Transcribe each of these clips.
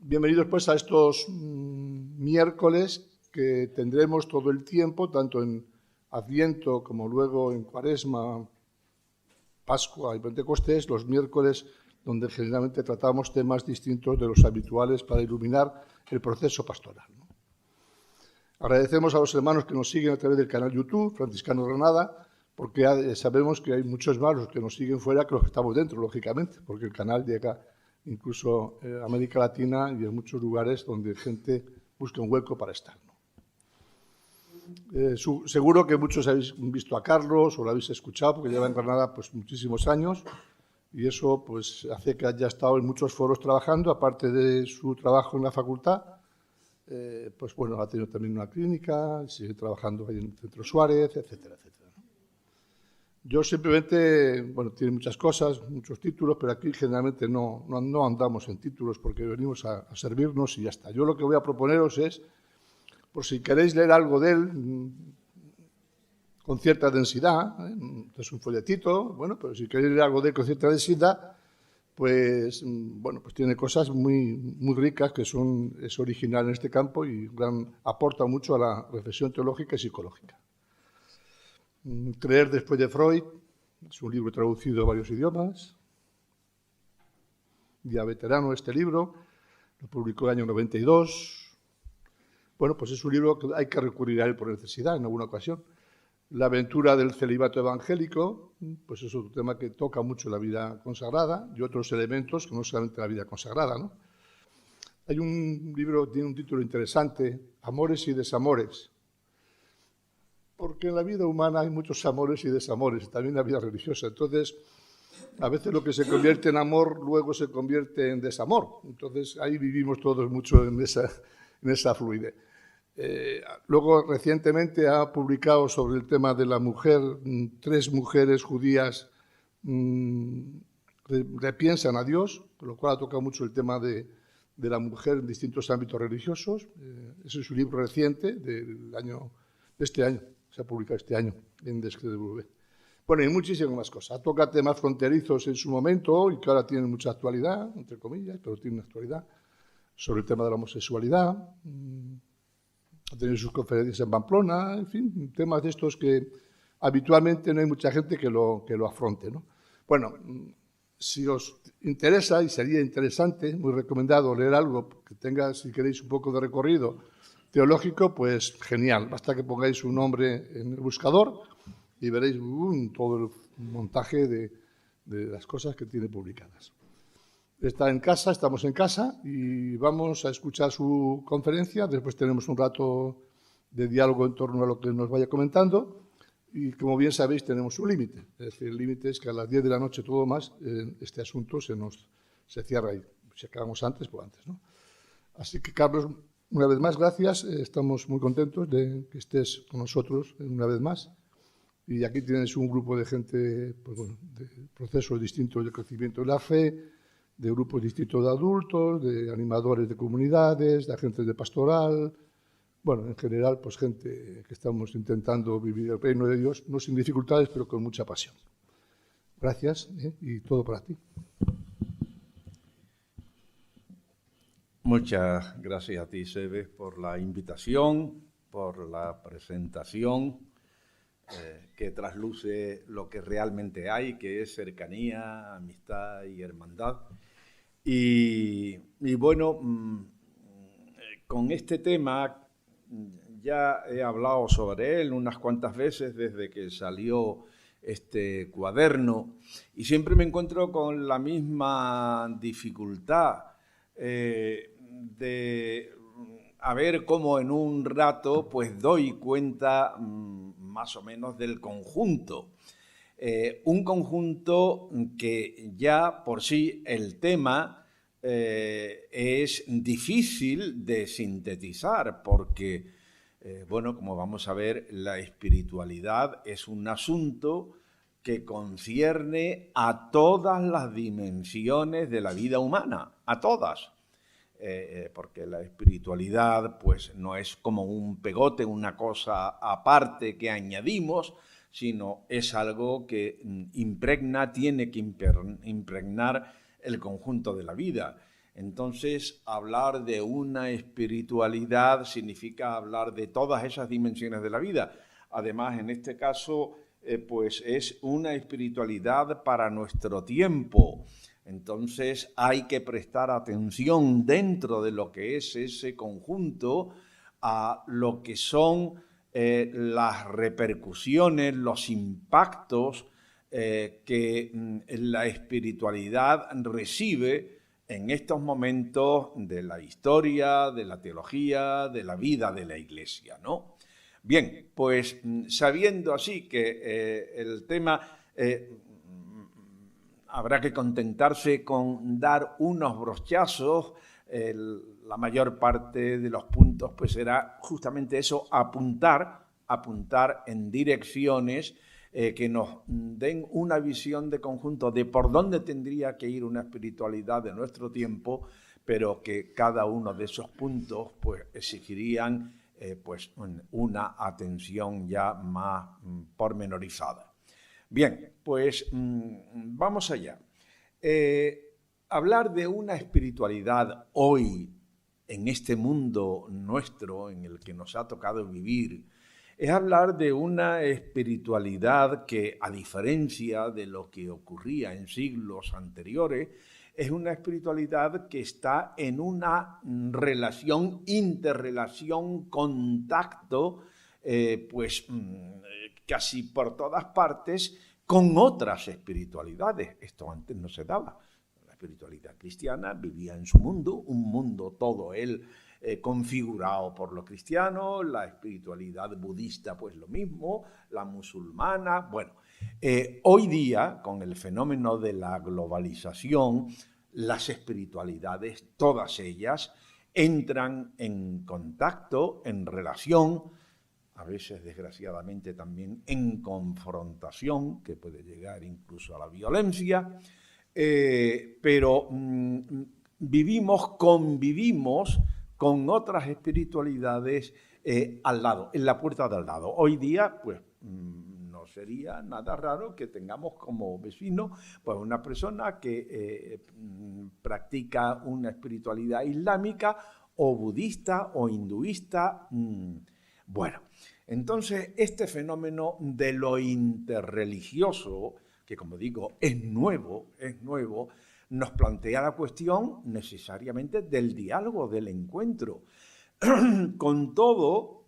bienvenidos pues a estos miércoles que tendremos todo el tiempo, tanto en Adviento como luego en Cuaresma, Pascua y Pentecostés, los miércoles donde generalmente tratamos temas distintos de los habituales para iluminar el proceso pastoral. Agradecemos a los hermanos que nos siguen a través del canal YouTube, Franciscano Granada, porque sabemos que hay muchos más los que nos siguen fuera que los que estamos dentro, lógicamente, porque el canal llega incluso a América Latina y en muchos lugares donde gente busca un hueco para estar. Seguro que muchos habéis visto a Carlos o lo habéis escuchado, porque lleva en Granada pues, muchísimos años y eso pues, hace que haya estado en muchos foros trabajando, aparte de su trabajo en la facultad. Pues bueno, ha tenido también una clínica, sigue trabajando ahí en el Centro Suárez, etcétera, etcétera. Yo simplemente, bueno, tiene muchas cosas, muchos títulos, pero aquí generalmente no andamos en títulos porque venimos a servirnos y ya está. Yo lo que voy a proponeros es, por si queréis leer algo de él con cierta densidad, es un folletito, bueno, pero si queréis leer algo de él con cierta densidad, pues bueno, pues tiene cosas muy ricas que es original en este campo y aporta mucho a la reflexión teológica y psicológica. Creer después de Freud, es un libro traducido a varios idiomas, ya veterano este libro, lo publicó en el año 92. Bueno, pues es un libro que hay que recurrir a él por necesidad en alguna ocasión. La aventura del celibato evangélico, pues es otro tema que toca mucho la vida consagrada y otros elementos que no solamente la vida consagrada, ¿no? Hay un libro que tiene un título interesante, Amores y desamores, porque en la vida humana hay muchos amores y desamores, también en la vida religiosa. Entonces, a veces lo que se convierte en amor luego se convierte en desamor. Entonces, ahí vivimos todos mucho en esa fluidez. Luego, recientemente ha publicado sobre el tema de la mujer, 3 mujeres judías repiensan a Dios, con lo cual ha tocado mucho el tema de la mujer en distintos ámbitos religiosos. Ese es un libro reciente de este año, se ha publicado este año en DSW. Bueno, y muchísimas más cosas. Toca temas fronterizos en su momento y que ahora tienen mucha actualidad, entre comillas, pero tienen actualidad, sobre el tema de la homosexualidad. Ha tenido sus conferencias en Pamplona, en fin, temas de estos que habitualmente no hay mucha gente que lo afronte, ¿no? Bueno, si os interesa, y sería interesante, muy recomendado leer algo que tenga, si queréis, un poco de recorrido teológico, pues genial. Basta que pongáis un nombre en el buscador y veréis todo el montaje de las cosas que tiene publicadas. Está en casa, estamos en casa y vamos a escuchar su conferencia. Después tenemos un rato de diálogo en torno a lo que nos vaya comentando y, como bien sabéis, tenemos un límite. Es decir, el límite es que a las 10 de la noche todo más, este asunto se cierra y si acabamos antes, pues antes, ¿no? Así que, Carlos, una vez más, gracias. Estamos muy contentos de que estés con nosotros una vez más. Y aquí tienes un grupo de gente, pues bueno, de procesos distintos de crecimiento de la fe, de grupos distintos de adultos, de animadores de comunidades, de agentes de pastoral, bueno, en general, pues gente que estamos intentando vivir el reino de Dios, no sin dificultades, pero con mucha pasión. Gracias, y todo para ti. Muchas gracias a ti, Sebes, por la invitación, por la presentación que trasluce lo que realmente hay, que es cercanía, amistad y hermandad. Y bueno, con este tema ya he hablado sobre él unas cuantas veces desde que salió este cuaderno y siempre me encuentro con la misma dificultad de a ver cómo en un rato pues doy cuenta más o menos del conjunto. Un conjunto que ya por sí el tema es difícil de sintetizar porque, bueno, como vamos a ver, la espiritualidad es un asunto que concierne a todas las dimensiones de la vida humana, a todas. Porque la espiritualidad pues no es como un pegote, una cosa aparte que añadimos, sino es algo que tiene que impregnar el conjunto de la vida. Entonces, hablar de una espiritualidad significa hablar de todas esas dimensiones de la vida. Además, en este caso, pues es una espiritualidad para nuestro tiempo. Entonces, hay que prestar atención dentro de lo que es ese conjunto a lo que son las repercusiones, los impactos que la espiritualidad recibe en estos momentos de la historia, de la teología, de la vida de la Iglesia, ¿no? Bien, pues sabiendo así que el tema habrá que contentarse con dar unos brochazos, la mayor parte de los puntos pues será justamente eso, apuntar en direcciones que nos den una visión de conjunto de por dónde tendría que ir una espiritualidad de nuestro tiempo, pero que cada uno de esos puntos pues exigirían pues una atención ya más pormenorizada. Bien, pues vamos allá. Hablar de una espiritualidad hoy, en este mundo nuestro en el que nos ha tocado vivir, es hablar de una espiritualidad que, a diferencia de lo que ocurría en siglos anteriores, es una espiritualidad que está en una relación, interrelación, contacto, pues casi por todas partes con otras espiritualidades. Esto antes no se daba. La espiritualidad cristiana vivía en su mundo, un mundo todo él configurado por lo cristiano, la espiritualidad budista pues lo mismo, la musulmana. Bueno, hoy día con el fenómeno de la globalización, las espiritualidades, todas ellas, entran en contacto, en relación, a veces desgraciadamente también en confrontación, que puede llegar incluso a la violencia, pero convivimos con otras espiritualidades al lado, en la puerta de al lado. Hoy día, pues, no sería nada raro que tengamos como vecino pues una persona que practica una espiritualidad islámica o budista o hinduista. Bueno, entonces este fenómeno de lo interreligioso, que como digo es nuevo, nos plantea la cuestión necesariamente del diálogo, del encuentro, con todo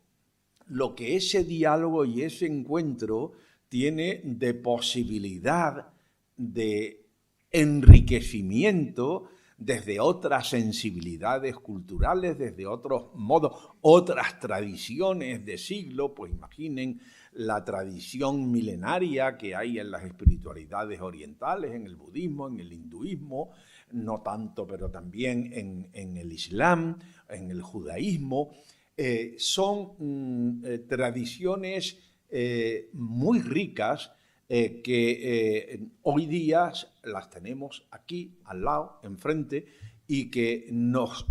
lo que ese diálogo y ese encuentro tiene de posibilidad de enriquecimiento desde otras sensibilidades culturales, desde otros modos, otras tradiciones de siglo. Pues imaginen la tradición milenaria que hay en las espiritualidades orientales, en el budismo, en el hinduismo, no tanto, pero también en el islam, en el judaísmo. Son tradiciones muy ricas que hoy día las tenemos aquí al lado, enfrente, y que nos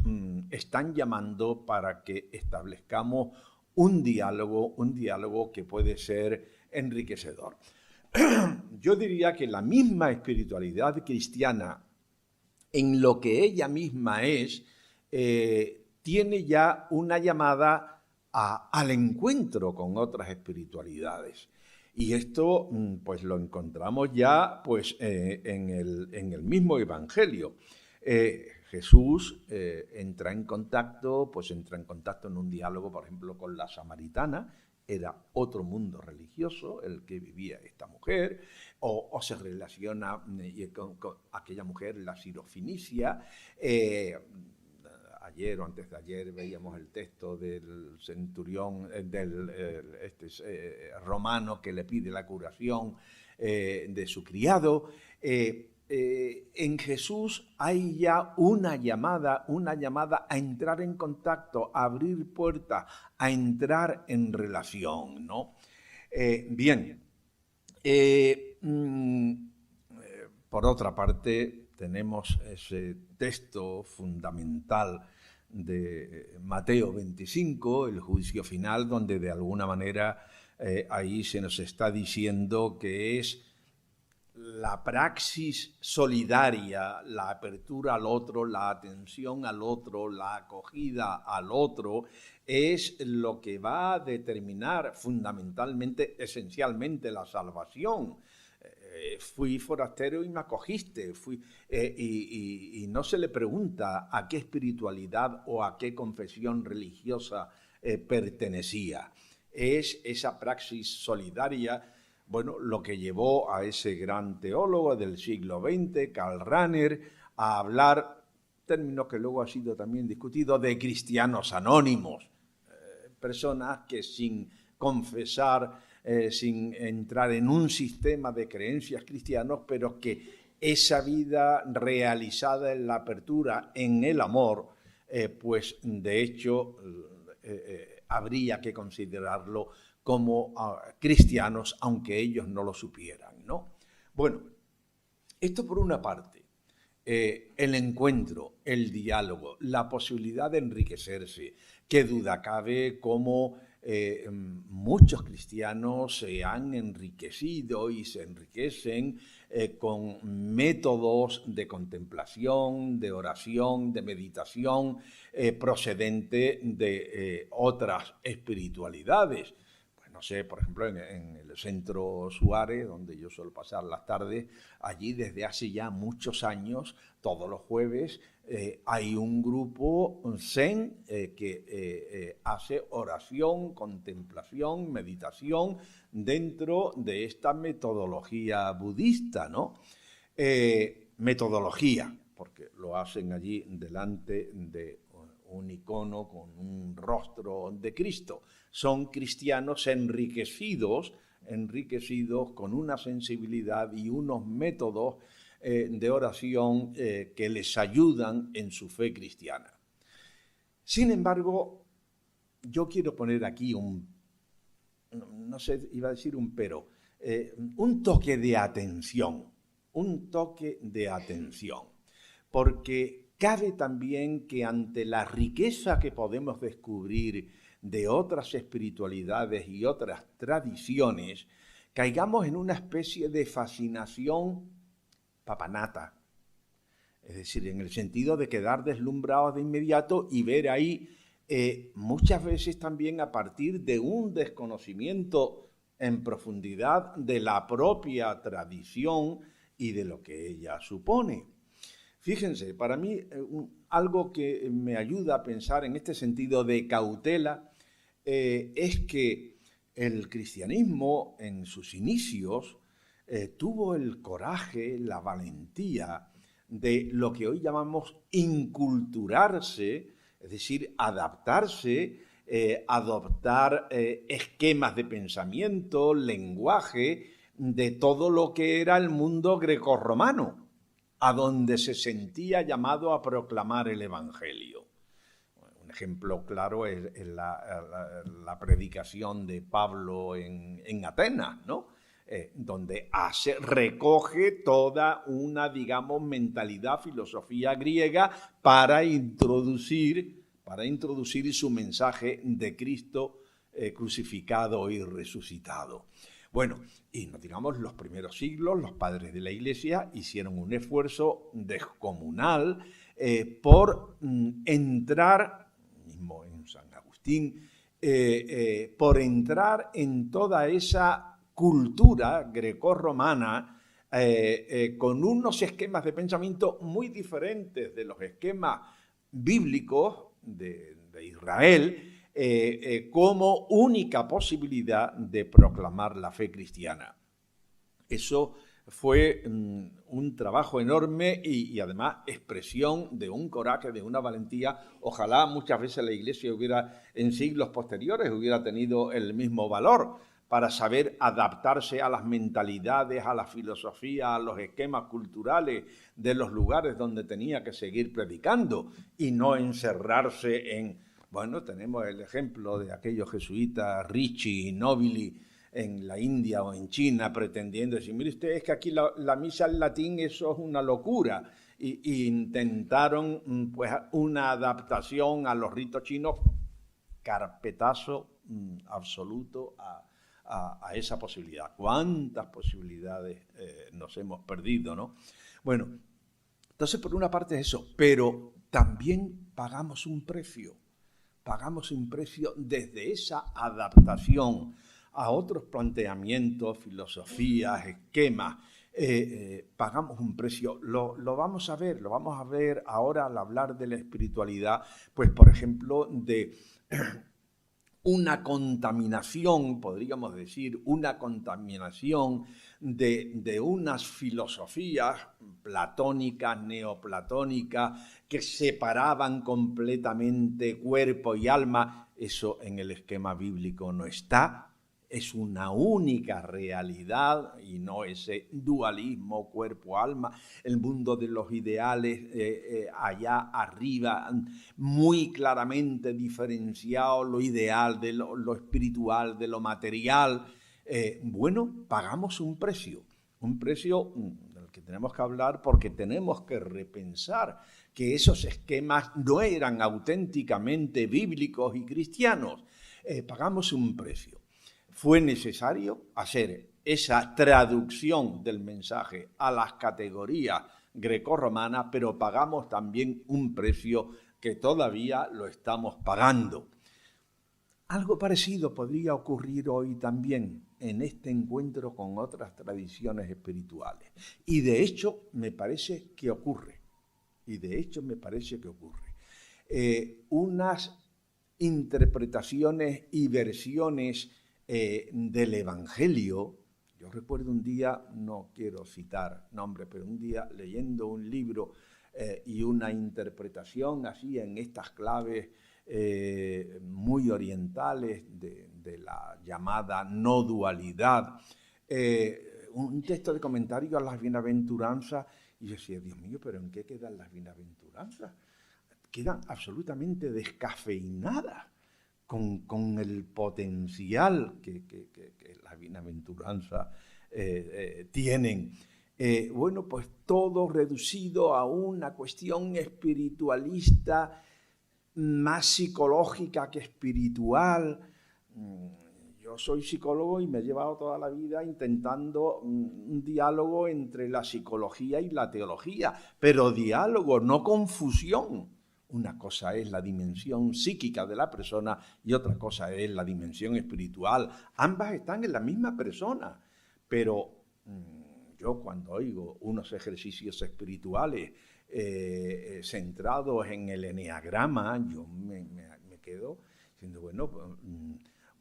están llamando para que establezcamos un diálogo que puede ser enriquecedor. Yo diría que la misma espiritualidad cristiana, en lo que ella misma es, tiene ya una llamada al encuentro con otras espiritualidades. Y esto pues lo encontramos ya pues, en el mismo Evangelio. Jesús entra en contacto en un diálogo, por ejemplo, con la samaritana. Era otro mundo religioso el que vivía esta mujer, o se relaciona con aquella mujer, la sirofenicia. Ayer o antes de ayer veíamos el texto del centurión, romano que le pide la curación de su criado. En Jesús hay ya una llamada a entrar en contacto, a abrir puertas, a entrar en relación, ¿no? Bien, por otra parte, tenemos ese texto fundamental de Mateo 25, el juicio final, donde de alguna manera ahí se nos está diciendo que es la praxis solidaria, la apertura al otro, la atención al otro, la acogida al otro, es lo que va a determinar fundamentalmente, esencialmente, la salvación. Fui forastero y me acogiste, y no se le pregunta a qué espiritualidad o a qué confesión religiosa pertenecía. Es esa praxis solidaria, bueno, lo que llevó a ese gran teólogo del siglo XX, Karl Rahner, a hablar, término que luego ha sido también discutido, de cristianos anónimos, personas que sin confesar, sin entrar en un sistema de creencias cristianos, pero que esa vida realizada en la apertura, en el amor, pues de hecho habría que considerarlo como cristianos, aunque ellos no lo supieran, ¿no? Bueno, esto por una parte, el encuentro, el diálogo, la posibilidad de enriquecerse. Qué duda cabe cómo muchos cristianos se han enriquecido y se enriquecen con métodos de contemplación, de oración, de meditación, procedente de otras espiritualidades. Pues no sé, por ejemplo, en el Centro Suárez, donde yo suelo pasar las tardes, allí desde hace ya muchos años, todos los jueves, hay un grupo Zen que hace oración, contemplación, meditación dentro de esta metodología budista, ¿no? Metodología, porque lo hacen allí delante de un icono con un rostro de Cristo. Son cristianos enriquecidos con una sensibilidad y unos métodos de oración que les ayudan en su fe cristiana. Sin embargo, yo quiero poner aquí un toque de atención, porque cabe también que ante la riqueza que podemos descubrir de otras espiritualidades y otras tradiciones, caigamos en una especie de fascinación papanata, es decir, en el sentido de quedar deslumbrados de inmediato y ver ahí muchas veces también a partir de un desconocimiento en profundidad de la propia tradición y de lo que ella supone. Fíjense, para mí algo que me ayuda a pensar en este sentido de cautela es que el cristianismo en sus inicios tuvo el coraje, la valentía de lo que hoy llamamos inculturarse, es decir, adaptarse, adoptar esquemas de pensamiento, lenguaje, de todo lo que era el mundo grecorromano, a donde se sentía llamado a proclamar el Evangelio. Un ejemplo claro es la predicación de Pablo en Atenas, ¿no? Donde recoge toda una, digamos, mentalidad, filosofía griega para introducir su mensaje de Cristo crucificado y resucitado. Bueno, y no digamos, los primeros siglos, los padres de la Iglesia hicieron un esfuerzo descomunal por entrar, mismo en San Agustín, por entrar en toda esa cultura grecorromana con unos esquemas de pensamiento muy diferentes de los esquemas bíblicos de Israel, como única posibilidad de proclamar la fe cristiana. Eso fue un trabajo enorme y además expresión de un coraje, de una valentía. Ojalá muchas veces la Iglesia en siglos posteriores hubiera tenido el mismo valor para saber adaptarse a las mentalidades, a la filosofía, a los esquemas culturales de los lugares donde tenía que seguir predicando y no encerrarse en... Bueno, tenemos el ejemplo de aquellos jesuitas Ricci y Nobili en la India o en China pretendiendo decir, mire usted, es que aquí la misa en latín eso es una locura. Y intentaron pues una adaptación a los ritos chinos, carpetazo absoluto a a esa posibilidad. ¿Cuántas posibilidades nos hemos perdido, no? Bueno, entonces por una parte es eso, pero también pagamos un precio desde esa adaptación a otros planteamientos, filosofías, esquemas. Pagamos un precio, lo vamos a ver ahora al hablar de la espiritualidad, pues por ejemplo de una contaminación, podríamos decir, una contaminación de unas filosofías platónicas, neoplatónicas, que separaban completamente cuerpo y alma. Eso en el esquema bíblico no está. Es una única realidad y no ese dualismo cuerpo-alma, el mundo de los ideales allá arriba, muy claramente diferenciado lo ideal de lo espiritual, de lo material. Bueno, pagamos un precio del que tenemos que hablar porque tenemos que repensar que esos esquemas no eran auténticamente bíblicos y cristianos. Pagamos un precio. Fue necesario hacer esa traducción del mensaje a las categorías grecorromanas, pero pagamos también un precio que todavía lo estamos pagando. Algo parecido podría ocurrir hoy también en este encuentro con otras tradiciones espirituales. Y de hecho me parece que ocurre. Unas interpretaciones y versiones del Evangelio. Yo recuerdo un día, no quiero citar nombres, pero un día leyendo un libro y una interpretación así en estas claves muy orientales de la llamada no dualidad, un texto de comentario a las bienaventuranzas, y yo decía, Dios mío, ¿pero en qué quedan las bienaventuranzas? Quedan absolutamente descafeinadas con el potencial que las bienaventuranzas tienen. Bueno, pues todo reducido a una cuestión espiritualista, más psicológica que espiritual. Yo soy psicólogo y me he llevado toda la vida intentando un diálogo entre la psicología y la teología, pero diálogo, no confusión. Una cosa es la dimensión psíquica de la persona y otra cosa es la dimensión espiritual. Ambas están en la misma persona, pero yo cuando oigo unos ejercicios espirituales centrados en el eneagrama, yo me quedo diciendo, bueno,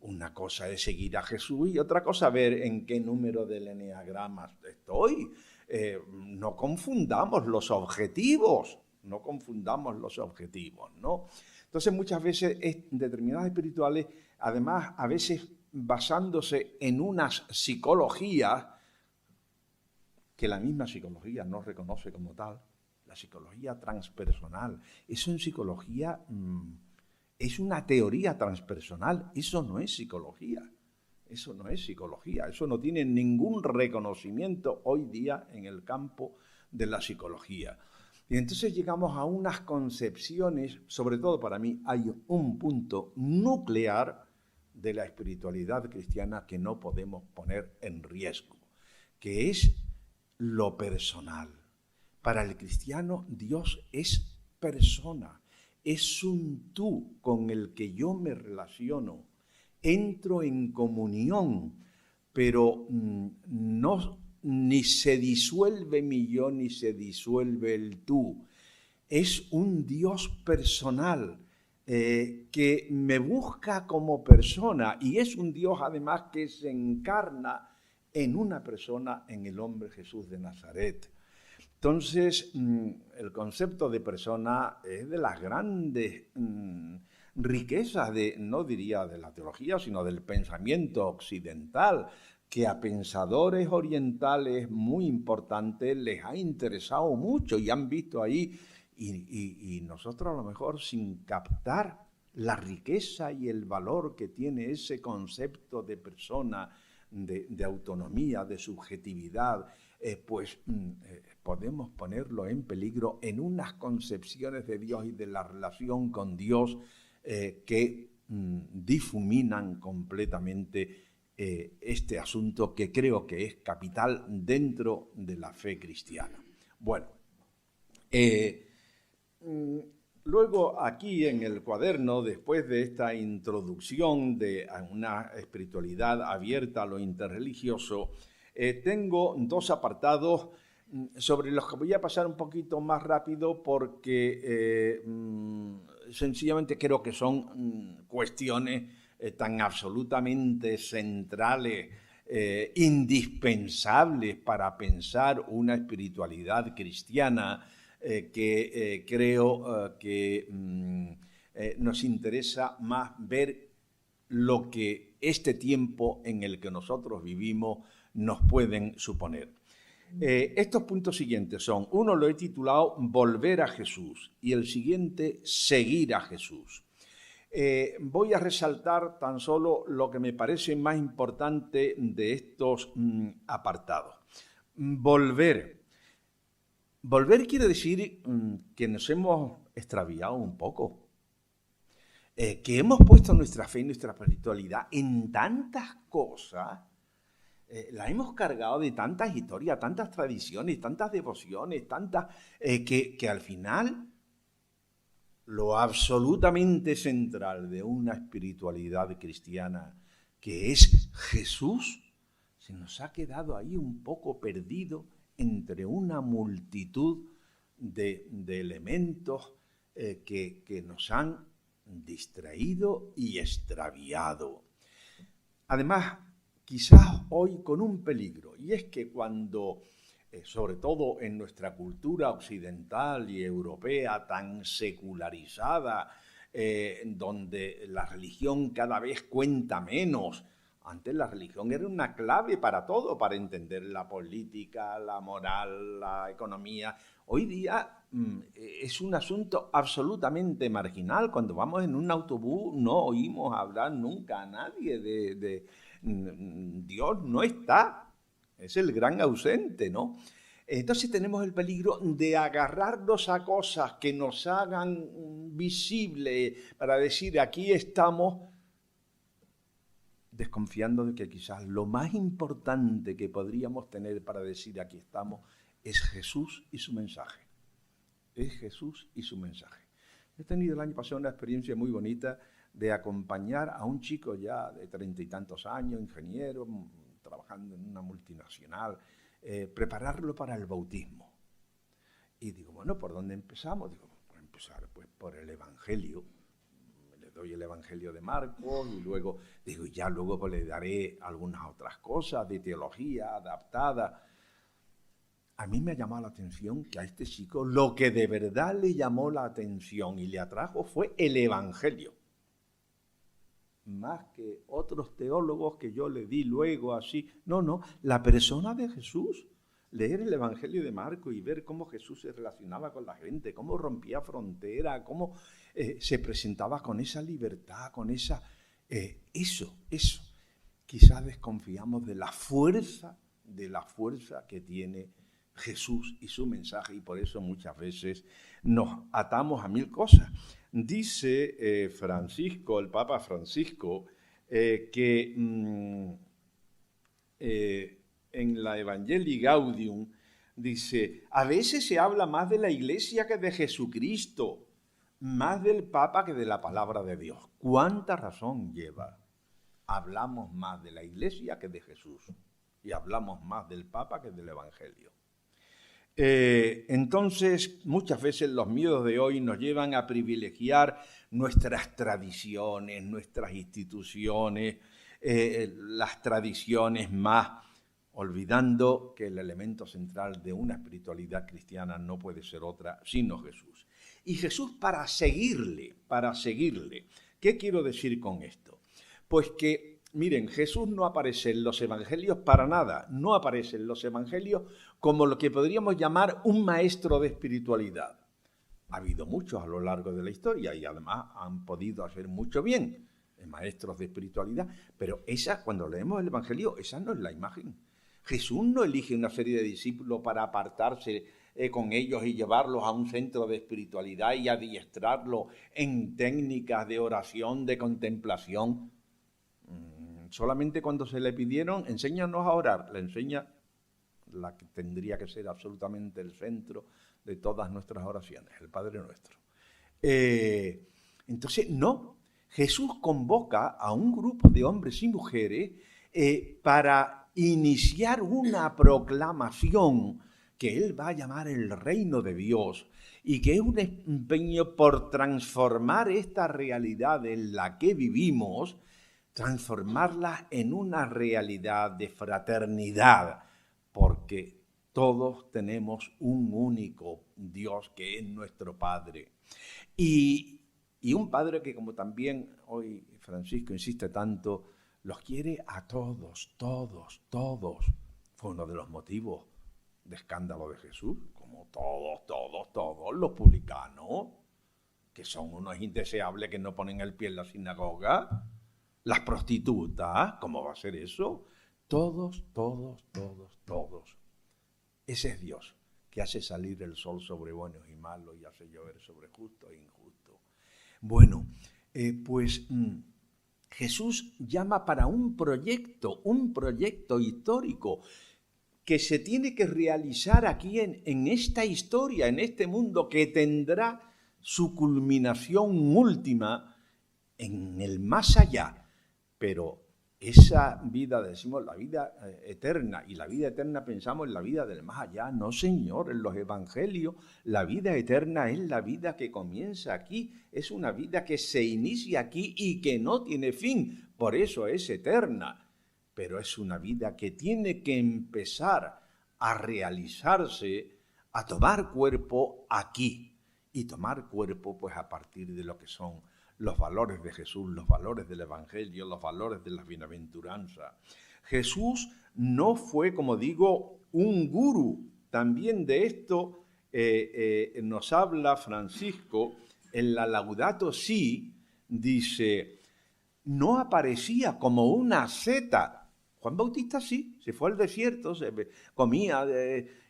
una cosa es seguir a Jesús y otra cosa ver en qué número del eneagrama estoy. No confundamos los objetivos. No confundamos los objetivos, ¿no? Entonces, muchas veces determinadas espirituales, además, a veces basándose en unas psicologías que la misma psicología no reconoce como tal, la psicología transpersonal. Eso en psicología es una teoría transpersonal, eso no es psicología. Eso no es psicología, eso no tiene ningún reconocimiento hoy día en el campo de la psicología. Y entonces llegamos a unas concepciones, sobre todo para mí hay un punto nuclear de la espiritualidad cristiana que no podemos poner en riesgo, que es lo personal. Para el cristiano Dios es persona, es un tú con el que yo me relaciono, entro en comunión, pero no ni se disuelve mi yo, ni se disuelve el tú. Es un Dios personal que me busca como persona y es un Dios además que se encarna en una persona, en el hombre Jesús de Nazaret. Entonces, el concepto de persona es de las grandes riquezas, no diría de la teología, sino del pensamiento occidental, que a pensadores orientales muy importantes les ha interesado mucho y han visto ahí, y nosotros a lo mejor sin captar la riqueza y el valor que tiene ese concepto de persona, de autonomía, de subjetividad, podemos ponerlo en peligro en unas concepciones de Dios y de la relación con Dios que difuminan completamente este asunto que creo que es capital dentro de la fe cristiana. Bueno, luego aquí en el cuaderno, después de esta introducción de una espiritualidad abierta a lo interreligioso, tengo dos apartados sobre los que voy a pasar un poquito más rápido porque sencillamente creo que son cuestiones tan absolutamente centrales, indispensables para pensar una espiritualidad cristiana que creo que nos interesa más ver lo que este tiempo en el que nosotros vivimos nos pueden suponer. Estos puntos siguientes son, uno lo he titulado Volver a Jesús y el siguiente Seguir a Jesús. Voy a resaltar tan solo lo que me parece más importante de estos apartados. Volver. Volver quiere decir que nos hemos extraviado un poco, que hemos puesto nuestra fe y nuestra espiritualidad en tantas cosas, la hemos cargado de tantas historias, tantas tradiciones, tantas devociones, que al final lo absolutamente central de una espiritualidad cristiana, que es Jesús, se nos ha quedado ahí un poco perdido entre una multitud de elementos que nos han distraído y extraviado. Además, quizás hoy con un peligro, y es que cuando, sobre todo en nuestra cultura occidental y europea tan secularizada, donde la religión cada vez cuenta menos. Antes la religión era una clave para todo, para entender la política, la moral, la economía. Hoy día es un asunto absolutamente marginal. Cuando vamos en un autobús no oímos hablar nunca a nadie de Dios no está, es el gran ausente, ¿no? Entonces tenemos el peligro de agarrarnos a cosas que nos hagan visible para decir aquí estamos, desconfiando de que quizás lo más importante que podríamos tener para decir aquí estamos es Jesús y su mensaje. Es Jesús y su mensaje. He tenido el año pasado una experiencia muy bonita de acompañar a un chico ya de 30 y tantos años, ingeniero, trabajando en una multinacional, prepararlo para el bautismo. Y digo, bueno, ¿por dónde empezamos? Digo, por empezar pues por el Evangelio. Le doy el Evangelio de Marcos y luego, digo, ya luego pues le daré algunas otras cosas de teología adaptada. A mí me ha llamado la atención que a este chico lo que de verdad le llamó la atención y le atrajo fue el Evangelio. Más que otros teólogos que yo le di luego así. No, la persona de Jesús. Leer el Evangelio de Marcos y ver cómo Jesús se relacionaba con la gente, cómo rompía fronteras, cómo se presentaba con esa libertad, con esa... Eso. Quizás desconfiamos de la fuerza que tiene Jesús y su mensaje y por eso muchas veces nos atamos a mil cosas. Dice Francisco, el Papa Francisco, que en la Evangelii Gaudium dice, a veces se habla más de la Iglesia que de Jesucristo, más del Papa que de la palabra de Dios. ¿Cuánta razón lleva? Hablamos más de la Iglesia que de Jesús y hablamos más del Papa que del Evangelio. Entonces, muchas veces los miedos de hoy nos llevan a privilegiar nuestras tradiciones, nuestras instituciones, las tradiciones más, olvidando que el elemento central de una espiritualidad cristiana no puede ser otra sino Jesús. Y Jesús para seguirle. ¿Qué quiero decir con esto? Pues que, miren, Jesús no aparece en los evangelios para nada, no aparece en los evangelios como lo que podríamos llamar un maestro de espiritualidad. Ha habido muchos a lo largo de la historia y además han podido hacer mucho bien, maestros de espiritualidad, pero esa, cuando leemos el evangelio, esa no es la imagen. Jesús no elige una serie de discípulos para apartarse con ellos y llevarlos a un centro de espiritualidad y adiestrarlos en técnicas de oración, de contemplación. Solamente cuando se le pidieron, enséñanos a orar, le enseña la que tendría que ser absolutamente el centro de todas nuestras oraciones, el Padre Nuestro. Entonces, no, Jesús convoca a un grupo de hombres y mujeres para iniciar una proclamación que Él va a llamar el reino de Dios y que es un empeño por transformar esta realidad en la que vivimos, transformarla en una realidad de fraternidad, porque todos tenemos un único Dios que es nuestro Padre. Y un Padre que, como también hoy Francisco insiste tanto, los quiere a todos, todos, todos. Fue uno de los motivos de escándalo de Jesús, como todos los publicanos, que son unos indeseables que no ponen el pie en la sinagoga, las prostitutas, ¿cómo va a ser eso? Todos, todos, todos, todos. Ese es Dios, que hace salir el sol sobre buenos y malos y hace llover sobre justos e injustos. Bueno, Jesús llama para un proyecto histórico que se tiene que realizar aquí en esta historia, en este mundo que tendrá su culminación última en el más allá. Pero esa vida, decimos la vida eterna, y la vida eterna pensamos en la vida del más allá. No, Señor, en los evangelios la vida eterna es la vida que comienza aquí, es una vida que se inicia aquí y que no tiene fin, por eso es eterna. Pero es una vida que tiene que empezar a realizarse, a tomar cuerpo aquí, y tomar cuerpo pues a partir de lo que son los valores de Jesús, los valores del Evangelio, los valores de la bienaventuranza. Jesús no fue, como digo, un gurú. También de esto nos habla Francisco en la Laudato Si, dice, no aparecía como una asceta. Juan Bautista sí, se fue al desierto, se comía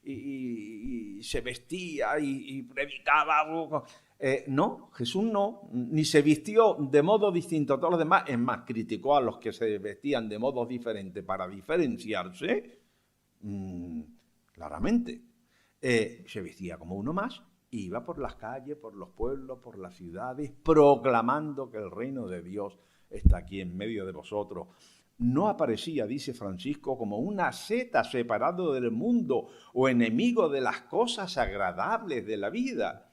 y se vestía y predicaba. No, Jesús no, ni se vistió de modo distinto a todos los demás. Es más, criticó a los que se vestían de modo diferente para diferenciarse, claramente. Se vestía como uno más, iba por las calles, por los pueblos, por las ciudades, proclamando que el reino de Dios está aquí en medio de vosotros. No aparecía, dice Francisco, como una asceta separado del mundo o enemigo de las cosas agradables de la vida.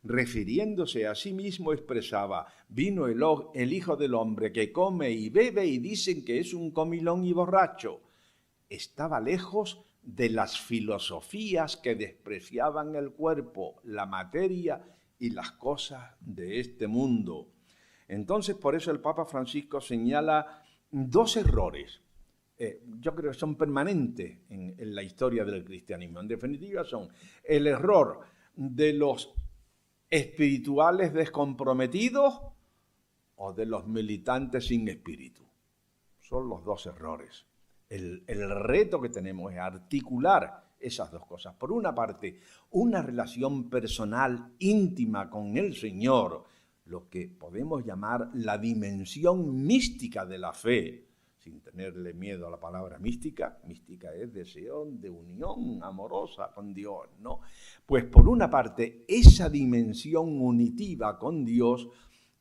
Refiriéndose a sí mismo expresaba, vino el Hijo del Hombre que come y bebe y dicen que es un comilón y borracho. Estaba lejos de las filosofías que despreciaban el cuerpo, la materia y las cosas de este mundo. Entonces, por eso el Papa Francisco señala dos errores, yo creo que son permanentes en la historia del cristianismo. En definitiva, son el error de los espirituales descomprometidos o de los militantes sin espíritu. Son los dos errores. El reto que tenemos es articular esas dos cosas. Por una parte, una relación personal íntima con el Señor, lo que podemos llamar la dimensión mística de la fe, sin tenerle miedo a la palabra mística. Mística es deseo de unión amorosa con Dios, ¿no? Pues por una parte, esa dimensión unitiva con Dios,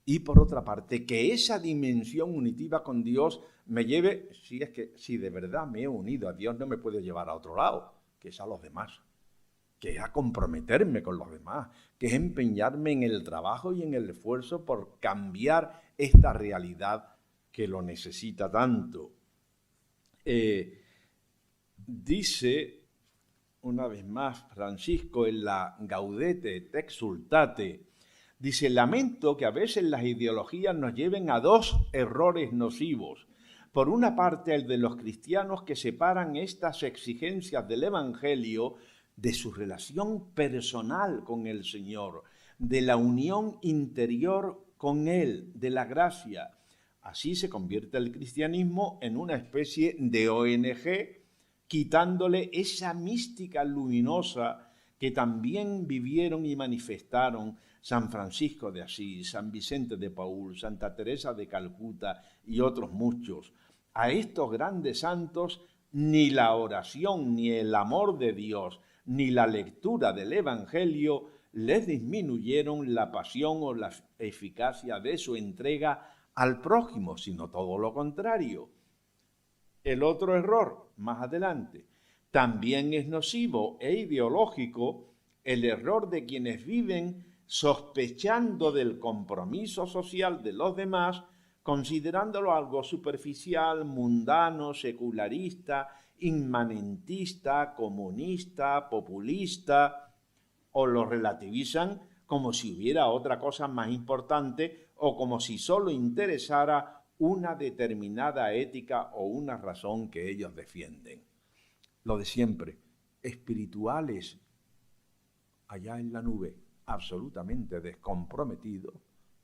y por otra parte, que esa dimensión unitiva con Dios me lleve, si de verdad me he unido a Dios, no me puede llevar a otro lado, que es a los demás, que es a comprometerme con los demás, que es empeñarme en el trabajo y en el esfuerzo por cambiar esta realidad que lo necesita tanto. Dice, una vez más, Francisco en la Gaudete et Exsultate, dice, lamento que a veces las ideologías nos lleven a dos errores nocivos. Por una parte, el de los cristianos que separan estas exigencias del Evangelio de su relación personal con el Señor, de la unión interior con Él, de la gracia. Así se convierte el cristianismo en una especie de ONG, quitándole esa mística luminosa que también vivieron y manifestaron San Francisco de Asís, San Vicente de Paúl, Santa Teresa de Calcuta y otros muchos. a estos grandes santos ni la oración, ni el amor de Dios, ni la lectura del Evangelio les disminuyeron la pasión o la eficacia de su entrega al prójimo, sino todo lo contrario. El otro error, más adelante, también es nocivo e ideológico el error de quienes viven sospechando del compromiso social de los demás, considerándolo algo superficial, mundano, secularista, inmanentista, comunista, populista, o lo relativizan como si hubiera otra cosa más importante o como si solo interesara una determinada ética o una razón que ellos defienden. Lo de siempre, espirituales allá en la nube, absolutamente descomprometidos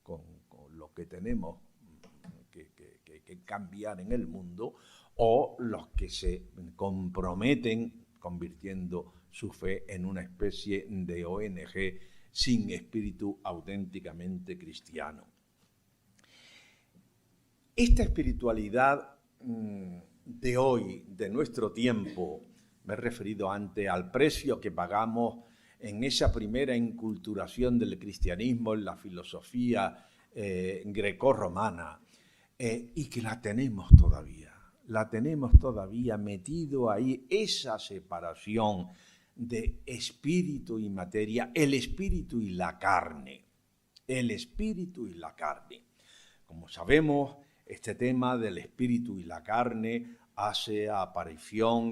con lo que tenemos que cambiar en el mundo, o los que se comprometen convirtiendo su fe en una especie de ONG sin espíritu auténticamente cristiano. Esta espiritualidad de hoy, de nuestro tiempo, me he referido antes al precio que pagamos en esa primera inculturación del cristianismo en la filosofía grecorromana, y que la tenemos todavía metido ahí, esa separación de espíritu y materia, el espíritu y la carne, Como sabemos, este tema del espíritu y la carne hace aparición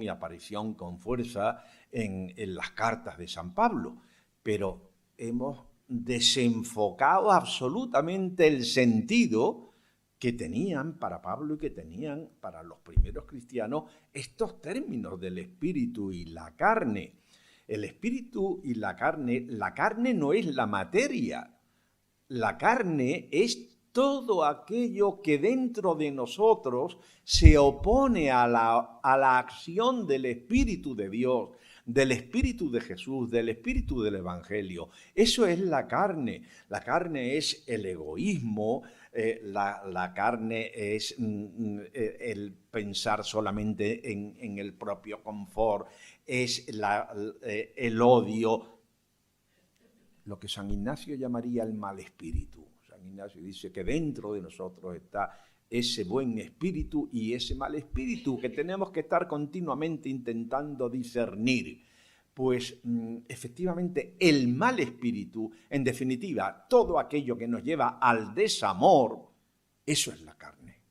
con fuerza en las cartas de San Pablo, pero hemos desenfocado absolutamente el sentido que tenían para Pablo y que tenían para los primeros cristianos estos términos del espíritu y la carne. El espíritu y la carne no es la materia, la carne es todo aquello que dentro de nosotros se opone a la acción del Espíritu de Dios, del Espíritu de Jesús, del Espíritu del Evangelio. Eso es la carne. La carne es el egoísmo, la carne es el pensar solamente en el propio confort, es el odio, lo que San Ignacio llamaría el mal espíritu. San Ignacio dice que dentro de nosotros está ese buen espíritu y ese mal espíritu que tenemos que estar continuamente intentando discernir. Pues efectivamente el mal espíritu, en definitiva, todo aquello que nos lleva al desamor, eso es la carne.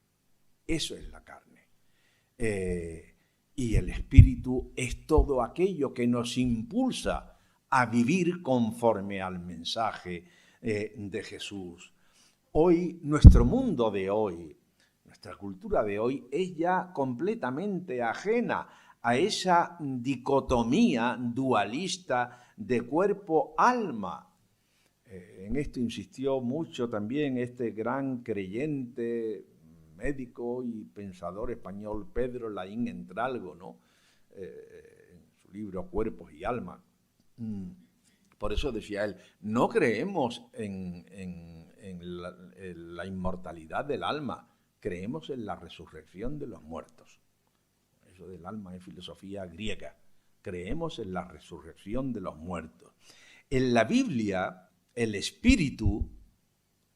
Y el espíritu es todo aquello que nos impulsa a vivir conforme al mensaje de Jesús. Hoy, nuestro mundo de hoy, nuestra cultura de hoy es ya completamente ajena a esa dicotomía dualista de cuerpo-alma. En esto insistió mucho también este gran creyente, médico y pensador español Pedro Laín Entralgo, ¿no? En su libro Cuerpos y Alma. Por eso decía él, no creemos en la inmortalidad del alma, creemos en la resurrección de los muertos. Eso del alma es filosofía griega. Creemos en la resurrección de los muertos. En la Biblia, el espíritu,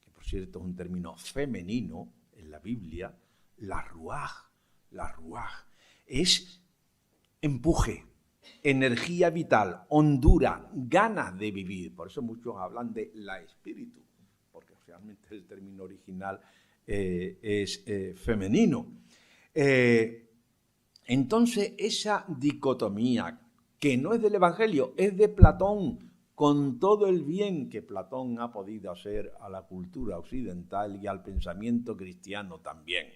que por cierto es un término femenino, en la Biblia, la ruaj, es empuje, energía vital, hondura, ganas de vivir. Por eso muchos hablan de la espíritu, porque realmente el término original es femenino. Entonces, esa dicotomía, que no es del Evangelio, es de Platón, con todo el bien que Platón ha podido hacer a la cultura occidental y al pensamiento cristiano también.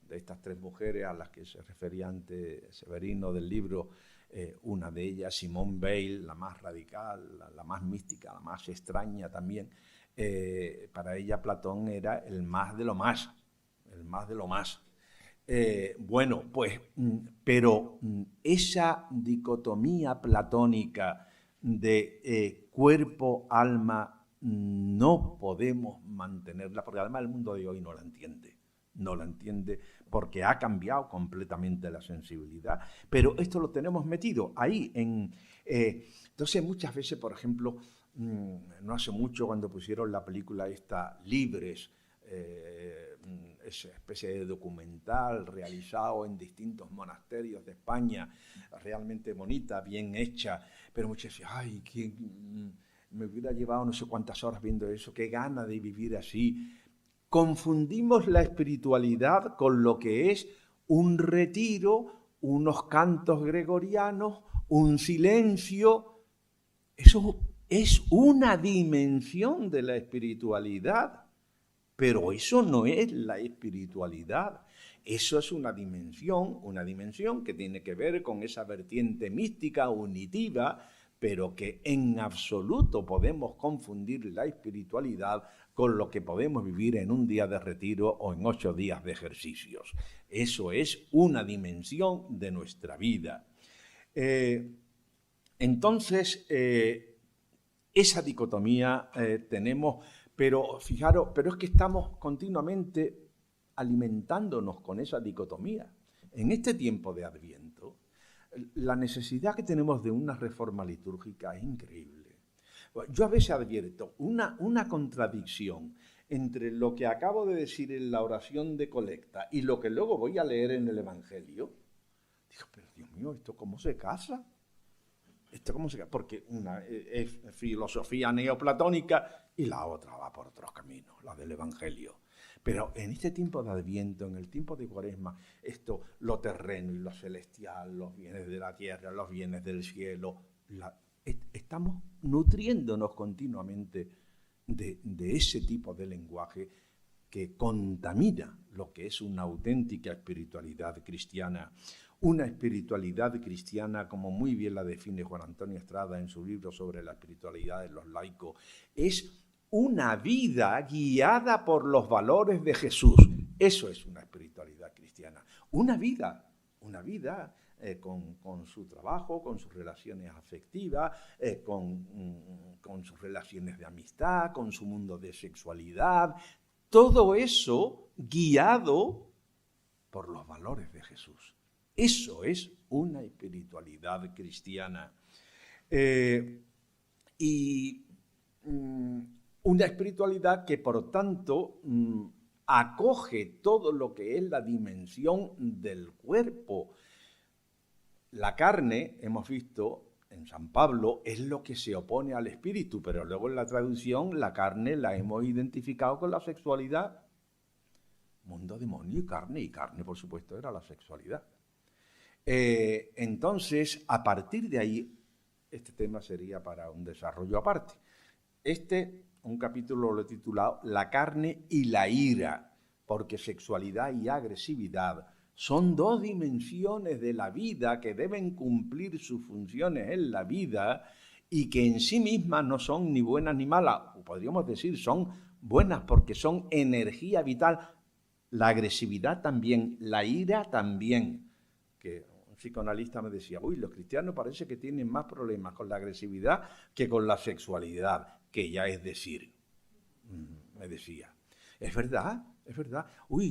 De estas tres mujeres a las que se refería antes Severino del libro, una de ellas, Simone Weil, la más radical, la más mística, la más extraña también, para ella Platón era el más de lo más, pero esa dicotomía platónica de cuerpo-alma no podemos mantenerla, porque además el mundo de hoy no la entiende. no la entiende porque ha cambiado completamente la sensibilidad. Pero esto lo tenemos metido ahí. Entonces muchas veces, por ejemplo, no hace mucho cuando pusieron la película esta Libres, esa especie de documental realizado en distintos monasterios de España, realmente bonita, bien hecha, pero muchos decían, ay, me hubiera llevado no sé cuántas horas viendo eso, qué gana de vivir así. Confundimos la espiritualidad con lo que es un retiro, unos cantos gregorianos, un silencio. Eso es una dimensión de la espiritualidad, pero eso no es la espiritualidad. Eso es una dimensión que tiene que ver con esa vertiente mística, unitiva, pero que en absoluto podemos confundir la espiritualidad con lo que podemos vivir en un día de retiro o en 8 días de ejercicios. Eso es una dimensión de nuestra vida. Entonces, esa dicotomía tenemos, pero fijaros, pero es que estamos continuamente alimentándonos con esa dicotomía. En este tiempo de Adviento, la necesidad que tenemos de una reforma litúrgica es increíble. Yo a veces advierto una contradicción entre lo que acabo de decir en la oración de colecta y lo que luego voy a leer en el Evangelio. Digo, pero Dios mío, ¿esto cómo se casa? ¿Esto cómo se casa? Porque una es filosofía neoplatónica y la otra va por otros caminos, la del Evangelio. Pero en este tiempo de Adviento, en el tiempo de Cuaresma, esto, lo terreno y lo celestial, los bienes de la tierra, los bienes del cielo, estamos nutriéndonos continuamente de ese tipo de lenguaje que contamina lo que es una auténtica espiritualidad cristiana. Una espiritualidad cristiana, como muy bien la define Juan Antonio Estrada en su libro sobre la espiritualidad de los laicos, es una vida guiada por los valores de Jesús. Eso es una espiritualidad cristiana. Una vida con su trabajo, con sus relaciones afectivas, con sus relaciones de amistad, con su mundo de sexualidad. Todo eso guiado por los valores de Jesús. Eso es una espiritualidad cristiana. Una espiritualidad que, por tanto, acoge todo lo que es la dimensión del cuerpo. La carne, hemos visto en San Pablo, es lo que se opone al espíritu, pero luego en la traducción la carne la hemos identificado con la sexualidad. Mundo, demonio y carne por supuesto era la sexualidad. Entonces, a partir de ahí, este tema sería para un desarrollo aparte. Un capítulo lo he titulado La carne y la ira, porque sexualidad y agresividad son 2 dimensiones de la vida que deben cumplir sus funciones en la vida y que en sí mismas no son ni buenas ni malas, o podríamos decir son buenas porque son energía vital. La agresividad también, la ira también. Que un psicoanalista me decía, los cristianos parece que tienen más problemas con la agresividad que con la sexualidad, que ya es decir, me decía. Es verdad.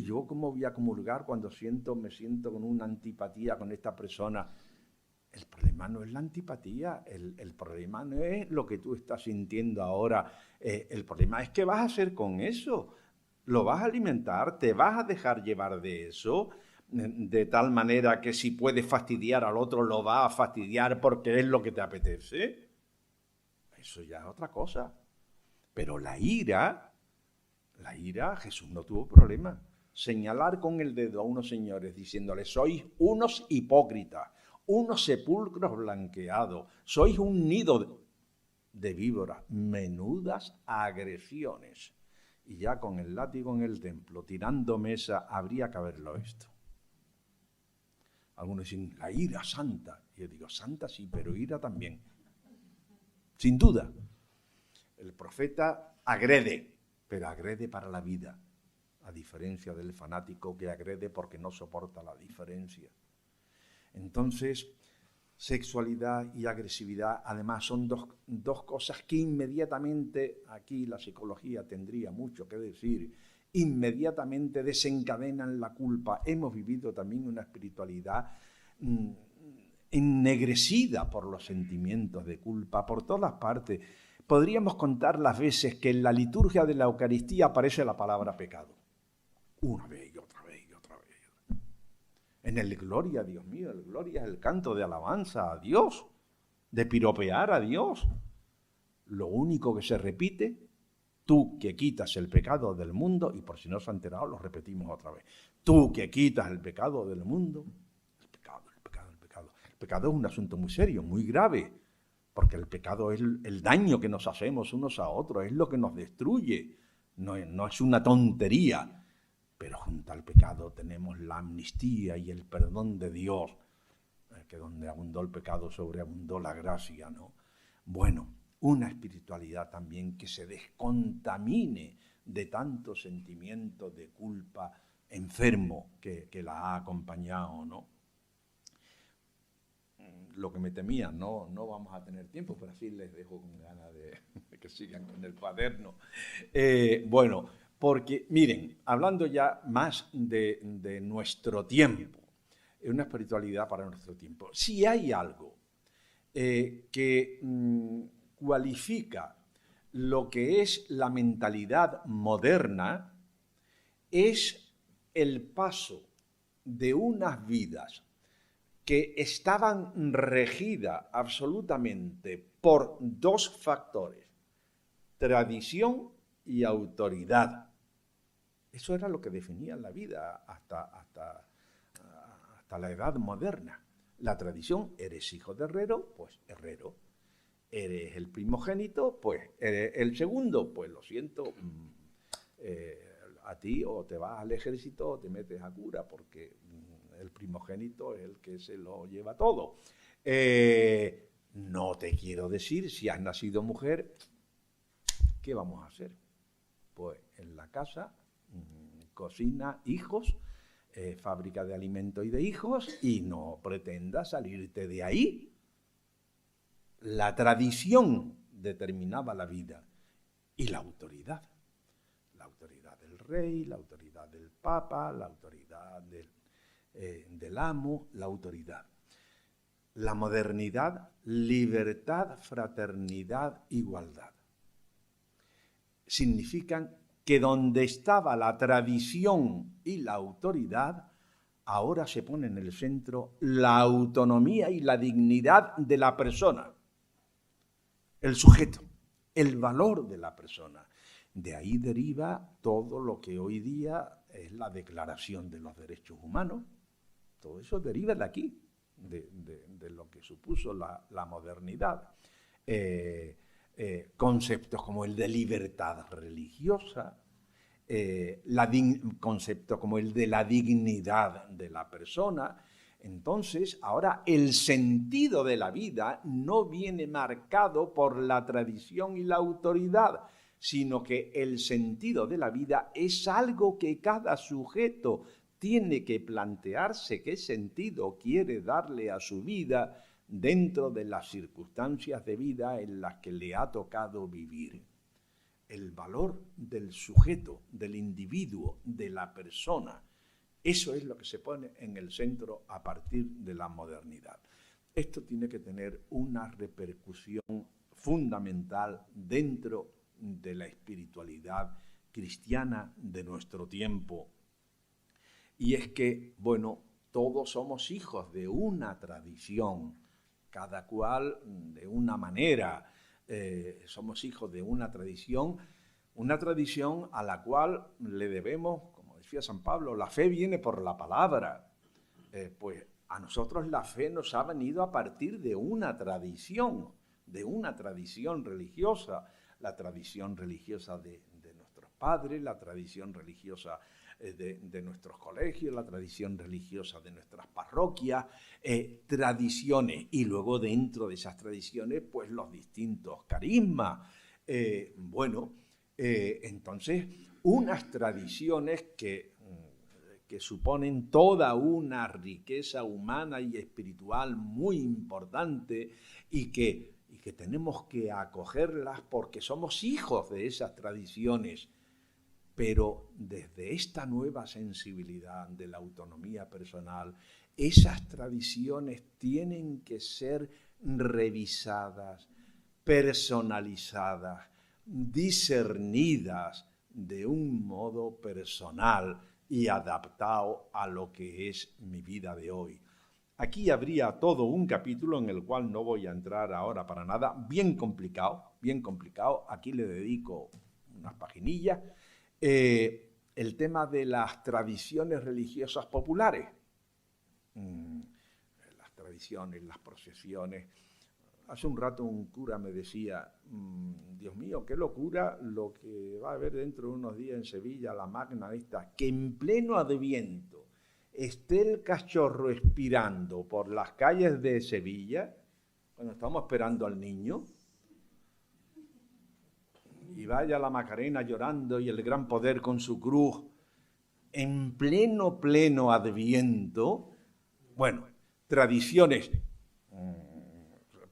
Yo cómo voy a comulgar cuando me siento con una antipatía con esta persona. El problema no es la antipatía, el problema no es lo que tú estás sintiendo ahora, el problema es qué vas a hacer con eso. ¿Lo vas a alimentar? ¿Te vas a dejar llevar de eso? De tal manera que si puedes fastidiar al otro, lo vas a fastidiar porque es lo que te apetece. Eso ya es otra cosa. Pero la ira, Jesús no tuvo problema. Señalar con el dedo a unos señores diciéndoles, sois unos hipócritas, unos sepulcros blanqueados, sois un nido de víboras, menudas agresiones. Y ya con el látigo en el templo, tirando mesa, habría que haberlo visto. Algunos dicen, la ira santa. Y yo digo, santa sí, pero ira también. Sin duda. El profeta agrede, pero agrede para la vida, a diferencia del fanático que agrede porque no soporta la diferencia. Entonces, Sexualidad y agresividad, además, son dos cosas que inmediatamente, aquí la psicología tendría mucho que decir, inmediatamente desencadenan la culpa. Hemos vivido también una espiritualidad ennegrecida por los sentimientos de culpa, por todas partes. Podríamos contar las veces que en la liturgia de la Eucaristía aparece la palabra pecado. Una vez y otra vez y otra vez. En el gloria, Dios mío, el gloria es el canto de alabanza a Dios, de piropear a Dios. Lo único que se repite, tú que quitas el pecado del mundo, y por si no se ha enterado, lo repetimos otra vez. Tú que quitas el pecado del mundo, el pecado. El pecado es un asunto muy serio, muy grave, porque el pecado es el daño que nos hacemos unos a otros, es lo que nos destruye, no es una tontería. Pero junto al pecado tenemos la amnistía y el perdón de Dios, que donde abundó el pecado sobreabundó la gracia, ¿no? Bueno, una espiritualidad también que se descontamine de tanto sentimiento de culpa enfermo que la ha acompañado, ¿no? Lo que me temía, no vamos a tener tiempo, pero así les dejo con ganas de que sigan con el cuaderno. Bueno, porque miren, hablando ya más de nuestro tiempo, una espiritualidad para nuestro tiempo, si hay algo que cualifica lo que es la mentalidad moderna, es el paso de unas vidas que estaban regidas absolutamente por dos factores, tradición y autoridad. Eso era lo que definía la vida hasta la edad moderna. La tradición, eres hijo de herrero, pues herrero. Eres el primogénito, pues eres el segundo, pues lo siento, a ti o te vas al ejército o te metes a cura, porque el primogénito es el que se lo lleva todo. No te quiero decir, si has nacido mujer, ¿qué vamos a hacer? Pues en la casa, cocina, hijos, fábrica de alimento y de hijos, y no pretendas salirte de ahí. La tradición determinaba la vida y la autoridad. La autoridad del rey, la autoridad del papa, la autoridad del amo, la autoridad. La modernidad, libertad, fraternidad, igualdad. Significan que donde estaba la tradición y la autoridad, ahora se pone en el centro la autonomía y la dignidad de la persona, el sujeto, el valor de la persona. De ahí deriva todo lo que hoy día es la Declaración de los Derechos Humanos. Todo eso deriva de aquí, de lo que supuso la modernidad. Conceptos como el de libertad religiosa, conceptos como el de la dignidad de la persona. Entonces, ahora el sentido de la vida no viene marcado por la tradición y la autoridad, sino que el sentido de la vida es algo que cada sujeto tiene que plantearse qué sentido quiere darle a su vida dentro de las circunstancias de vida en las que le ha tocado vivir. El valor del sujeto, del individuo, de la persona, eso es lo que se pone en el centro a partir de la modernidad. Esto tiene que tener una repercusión fundamental dentro de la espiritualidad cristiana de nuestro tiempo. Y es que, bueno, todos somos hijos de una tradición, cada cual de una manera. Somos hijos de una tradición a la cual le debemos, como decía San Pablo, la fe viene por la palabra. Pues a nosotros la fe nos ha venido a partir de una tradición religiosa, la tradición religiosa de nuestros padres, la tradición religiosa de nuestros colegios, la tradición religiosa de nuestras parroquias, tradiciones, y luego dentro de esas tradiciones, pues los distintos carismas. Entonces, unas tradiciones que que suponen toda una riqueza humana y espiritual muy importante y que tenemos que acogerlas porque somos hijos de esas tradiciones, pero desde esta nueva sensibilidad de la autonomía personal, esas tradiciones tienen que ser revisadas, personalizadas, discernidas de un modo personal y adaptado a lo que es mi vida de hoy. Aquí habría todo un capítulo en el cual no voy a entrar ahora para nada, bien complicado, aquí le dedico unas paginillas. El tema de las tradiciones religiosas populares, las tradiciones, las procesiones. Hace un rato un cura me decía, Dios mío, qué locura lo que va a haber dentro de unos días en Sevilla, la magna esta, que en pleno Adviento esté el cachorro expirando por las calles de Sevilla, cuando estamos esperando al niño, y vaya la Macarena llorando y el gran poder con su cruz, en pleno Adviento. Bueno, tradiciones,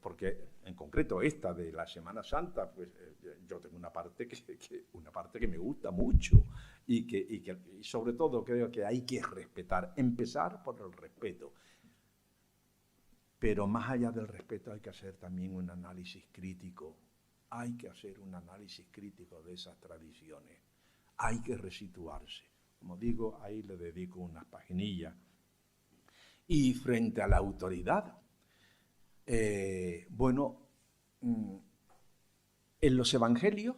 porque en concreto esta de la Semana Santa, pues yo tengo una parte que me gusta mucho y sobre todo creo que hay que respetar, empezar por el respeto. Pero más allá del respeto hay que hacer también un análisis crítico. Hay que hacer un análisis crítico de esas tradiciones. Hay que resituarse. Como digo, ahí le dedico unas paginillas. Y frente a la autoridad, en los evangelios,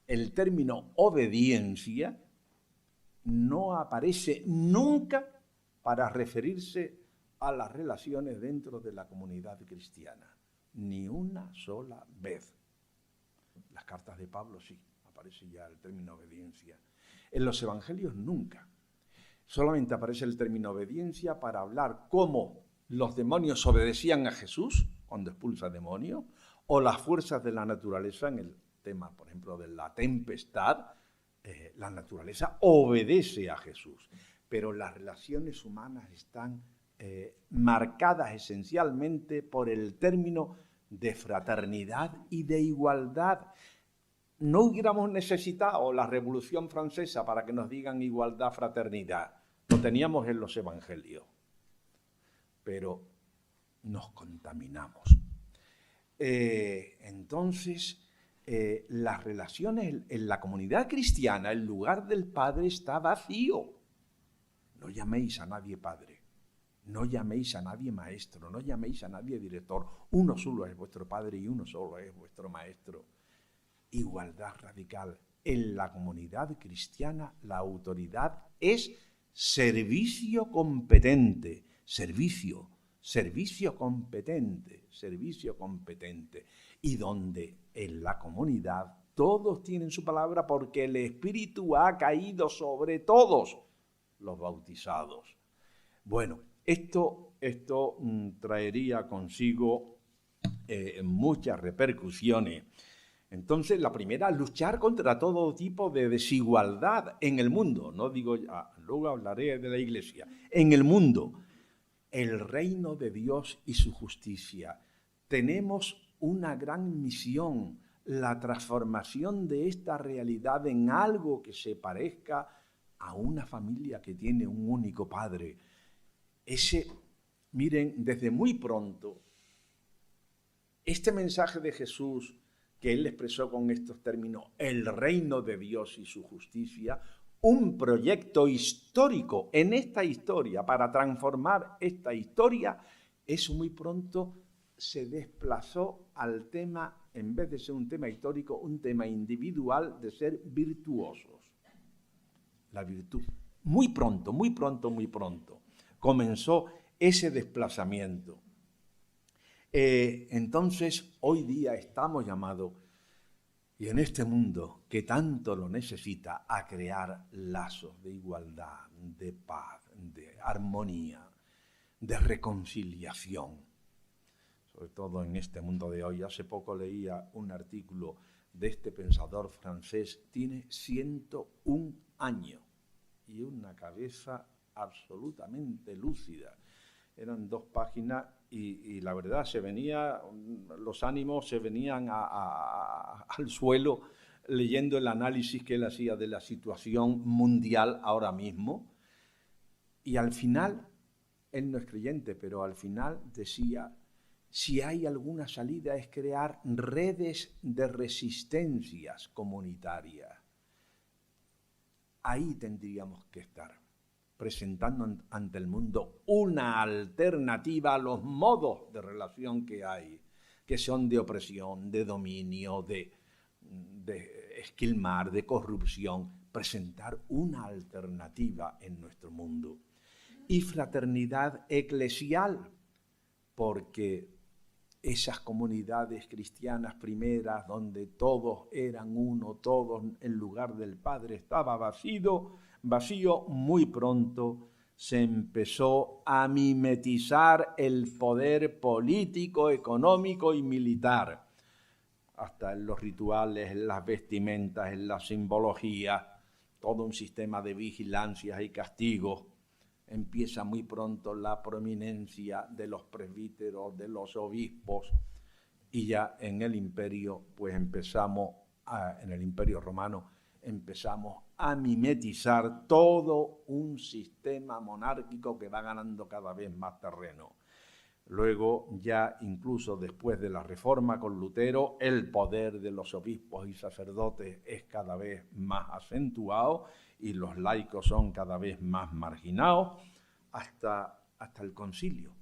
el término obediencia no aparece nunca para referirse a las relaciones dentro de la comunidad cristiana. Ni una sola vez. Las cartas de Pablo sí, aparece ya el término obediencia. En los evangelios nunca. Solamente aparece el término obediencia para hablar cómo los demonios obedecían a Jesús cuando expulsa demonios, o las fuerzas de la naturaleza en el tema, por ejemplo, de la tempestad. La naturaleza obedece a Jesús, pero las relaciones humanas están marcadas esencialmente por el término de fraternidad y de igualdad. No hubiéramos necesitado la Revolución Francesa para que nos digan igualdad, fraternidad. Lo teníamos en los evangelios, pero nos contaminamos. Entonces, las relaciones en la comunidad cristiana, el lugar del Padre está vacío. No llaméis a nadie Padre. No llaméis a nadie maestro, no llaméis a nadie director. Uno solo es vuestro Padre y uno solo es vuestro Maestro. Igualdad radical. En la comunidad cristiana la autoridad es servicio competente. Servicio competente. Y donde en la comunidad todos tienen su palabra porque el Espíritu ha caído sobre todos los bautizados. Bueno, esto traería consigo muchas repercusiones. Entonces, la primera, luchar contra todo tipo de desigualdad en el mundo. No digo ya, luego hablaré de la Iglesia. En el mundo, el reino de Dios y su justicia. Tenemos una gran misión, la transformación de esta realidad en algo que se parezca a una familia que tiene un único Padre. Miren, desde muy pronto, este mensaje de Jesús que él expresó con estos términos, el reino de Dios y su justicia, un proyecto histórico en esta historia, para transformar esta historia, eso muy pronto se desplazó al tema, en vez de ser un tema histórico, un tema individual de ser virtuosos. La virtud. Muy pronto comenzó ese desplazamiento. Entonces, hoy día estamos llamados, y en este mundo que tanto lo necesita, a crear lazos de igualdad, de paz, de armonía, de reconciliación. Sobre todo en este mundo de hoy. Hace poco leía un artículo de este pensador francés, tiene 101 años. y una cabeza absolutamente lúcida. Eran 2 páginas y la verdad los ánimos se venían al suelo leyendo el análisis que él hacía de la situación mundial ahora mismo. Y al final, él no es creyente, pero al final decía, si hay alguna salida es crear redes de resistencias comunitarias. Ahí tendríamos que estar, presentando ante el mundo una alternativa a los modos de relación que hay, que son de opresión, de dominio, de esquilmar, de corrupción, presentar una alternativa en nuestro mundo. Y fraternidad eclesial, porque esas comunidades cristianas primeras donde todos eran uno, todos en lugar del Padre estaba vacío, muy pronto se empezó a mimetizar el poder político, económico y militar, hasta en los rituales, en las vestimentas, en la simbología, todo un sistema de vigilancias y castigos. Empieza muy pronto la prominencia de los presbíteros, de los obispos, y ya en el imperio, pues en el imperio romano, empezamos a mimetizar todo un sistema monárquico que va ganando cada vez más terreno. Luego, ya incluso después de la Reforma con Lutero, el poder de los obispos y sacerdotes es cada vez más acentuado y los laicos son cada vez más marginados, hasta el concilio,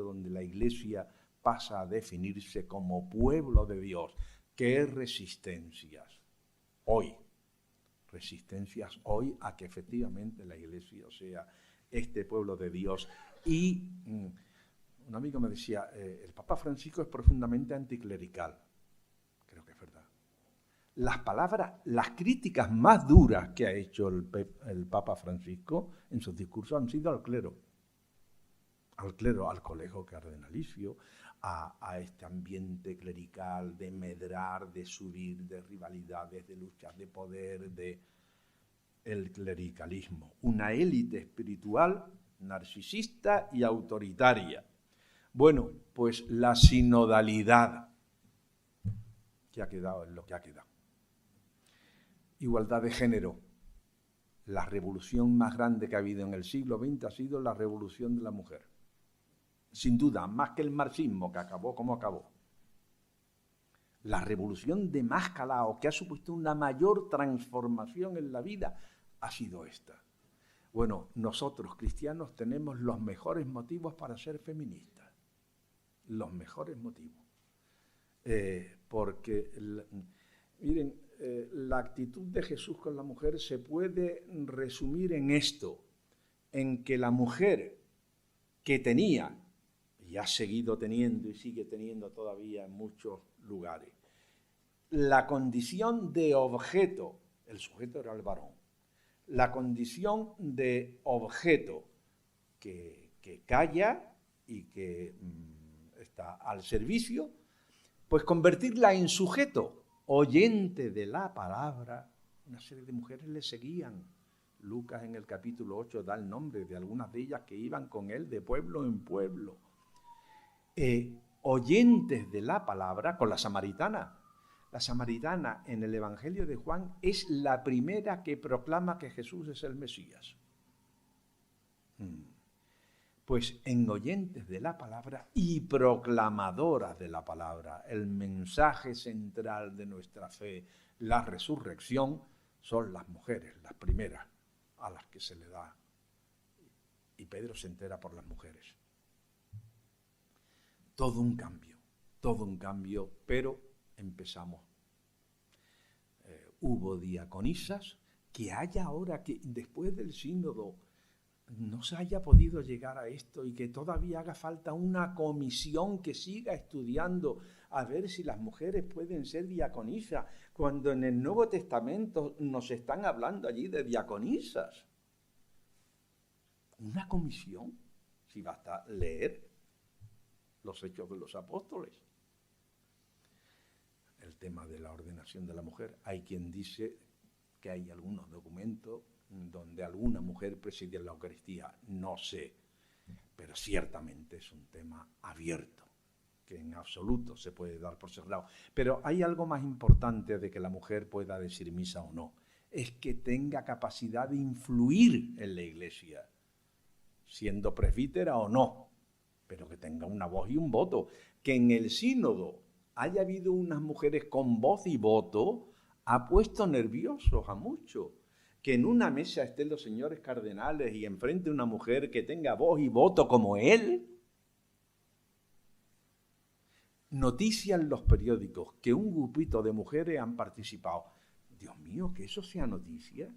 donde la Iglesia pasa a definirse como pueblo de Dios. ¿Qué resistencias hoy? Resistencias hoy a que efectivamente la Iglesia sea este pueblo de Dios. Y un amigo me decía, el Papa Francisco es profundamente anticlerical. Creo que es verdad. Las críticas más duras que ha hecho el Papa Francisco en sus discursos han sido al clero, al colegio cardenalicio, a este ambiente clerical de medrar, de subir, de rivalidades, de luchas de poder, de el clericalismo, una élite espiritual narcisista y autoritaria. Bueno, pues la sinodalidad que ha quedado en lo que ha quedado. Igualdad de género. La revolución más grande que ha habido en el siglo XX ha sido la revolución de la mujer. Sin duda, más que el marxismo, que acabó como acabó. La revolución de más calado, que ha supuesto una mayor transformación en la vida, ha sido esta. Bueno, nosotros cristianos tenemos los mejores motivos para ser feministas. Los mejores motivos. Porque, miren, la actitud de Jesús con la mujer se puede resumir en esto, en que la mujer que tenía, y ha seguido teniendo y sigue teniendo todavía en muchos lugares, la condición de objeto, el sujeto era el varón, la condición de objeto que calla y que está al servicio, pues convertirla en sujeto, oyente de la palabra. Una serie de mujeres le seguían. Lucas en el capítulo 8 da el nombre de algunas de ellas que iban con él de pueblo en pueblo. Oyentes de la palabra con la samaritana. La samaritana en el Evangelio de Juan es la primera que proclama que Jesús es el Mesías. Pues en oyentes de la palabra y proclamadoras de la palabra, el mensaje central de nuestra fe, la resurrección, son las mujeres, las primeras a las que se le da. Y Pedro se entera por las mujeres. Todo un cambio, pero empezamos. Hubo diaconisas, que haya ahora que después del sínodo no se haya podido llegar a esto y que todavía haga falta una comisión que siga estudiando a ver si las mujeres pueden ser diaconisas, cuando en el Nuevo Testamento nos están hablando allí de diaconisas. Una comisión, si basta leer los Hechos de los Apóstoles. El tema de la ordenación de la mujer. Hay quien dice que hay algunos documentos donde alguna mujer preside la Eucaristía, no sé, pero ciertamente es un tema abierto, que en absoluto se puede dar por cerrado. Pero hay algo más importante de que la mujer pueda decir misa o no, es que tenga capacidad de influir en la Iglesia, siendo presbítera o no, pero que tenga una voz y un voto. Que en el sínodo haya habido unas mujeres con voz y voto, ha puesto nerviosos a muchos. Que en una mesa estén los señores cardenales y enfrente una mujer que tenga voz y voto como él. Notician los periódicos que un grupito de mujeres han participado. Dios mío, que eso sea noticia.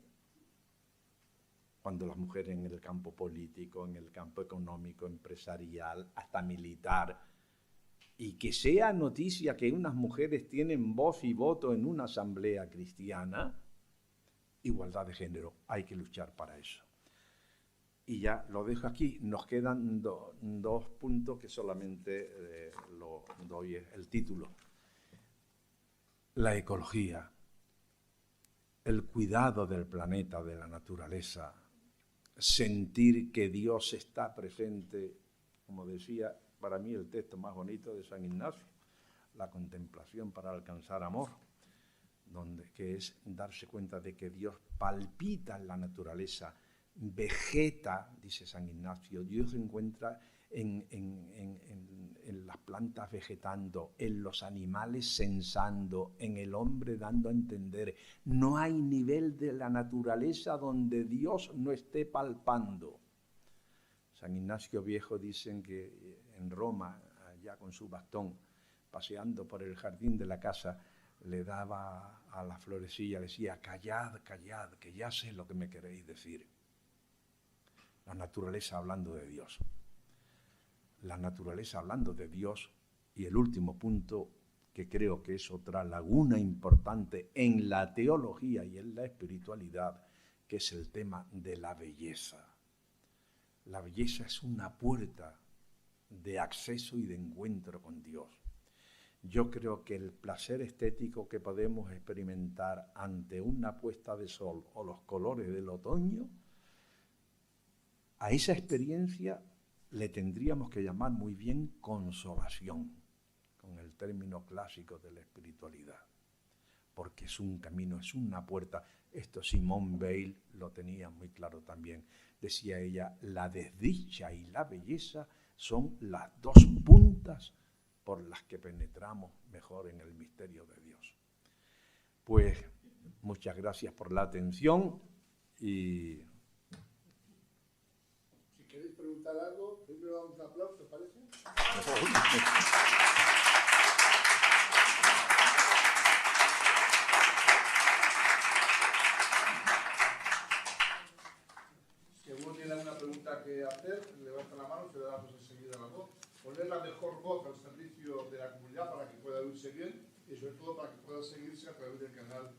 Cuando las mujeres en el campo político, en el campo económico, empresarial, hasta militar, y que sea noticia que unas mujeres tienen voz y voto en una asamblea cristiana, igualdad de género, hay que luchar para eso. Y ya lo dejo aquí, nos quedan dos puntos que solamente lo doy el título. La ecología, el cuidado del planeta, de la naturaleza, sentir que Dios está presente, como decía para mí el texto más bonito de San Ignacio, la contemplación para alcanzar amor, que es darse cuenta de que Dios palpita en la naturaleza, vegeta, dice San Ignacio, Dios se encuentra en las plantas vegetando, en los animales sensando, en el hombre dando a entender. No hay nivel de la naturaleza donde Dios no esté palpando. San Ignacio Viejo dicen que en Roma, allá con su bastón, paseando por el jardín de la casa, le daba a la florecilla, le decía, callad, callad, que ya sé lo que me queréis decir. La naturaleza hablando de Dios. La naturaleza hablando de Dios. Y el último punto, que creo que es otra laguna importante en la teología y en la espiritualidad, que es el tema de la belleza. La belleza es una puerta de acceso y de encuentro con Dios. Yo creo que el placer estético que podemos experimentar ante una puesta de sol o los colores del otoño, a esa experiencia le tendríamos que llamar muy bien consolación, con el término clásico de la espiritualidad, porque es un camino, es una puerta. Esto Simone Weil lo tenía muy claro también. Decía ella, la desdicha y la belleza son las dos puntas por las que penetramos mejor en el misterio de Dios. Pues muchas gracias por la atención y... Si queréis preguntar algo, primero damos un aplauso, ¿te parece? Si alguno tiene alguna pregunta que hacer, levanta la mano, se le damos enseguida la voz. Poner la mejor voz al servicio de la comunidad para que pueda oírse bien y sobre todo para que pueda seguirse a través del canal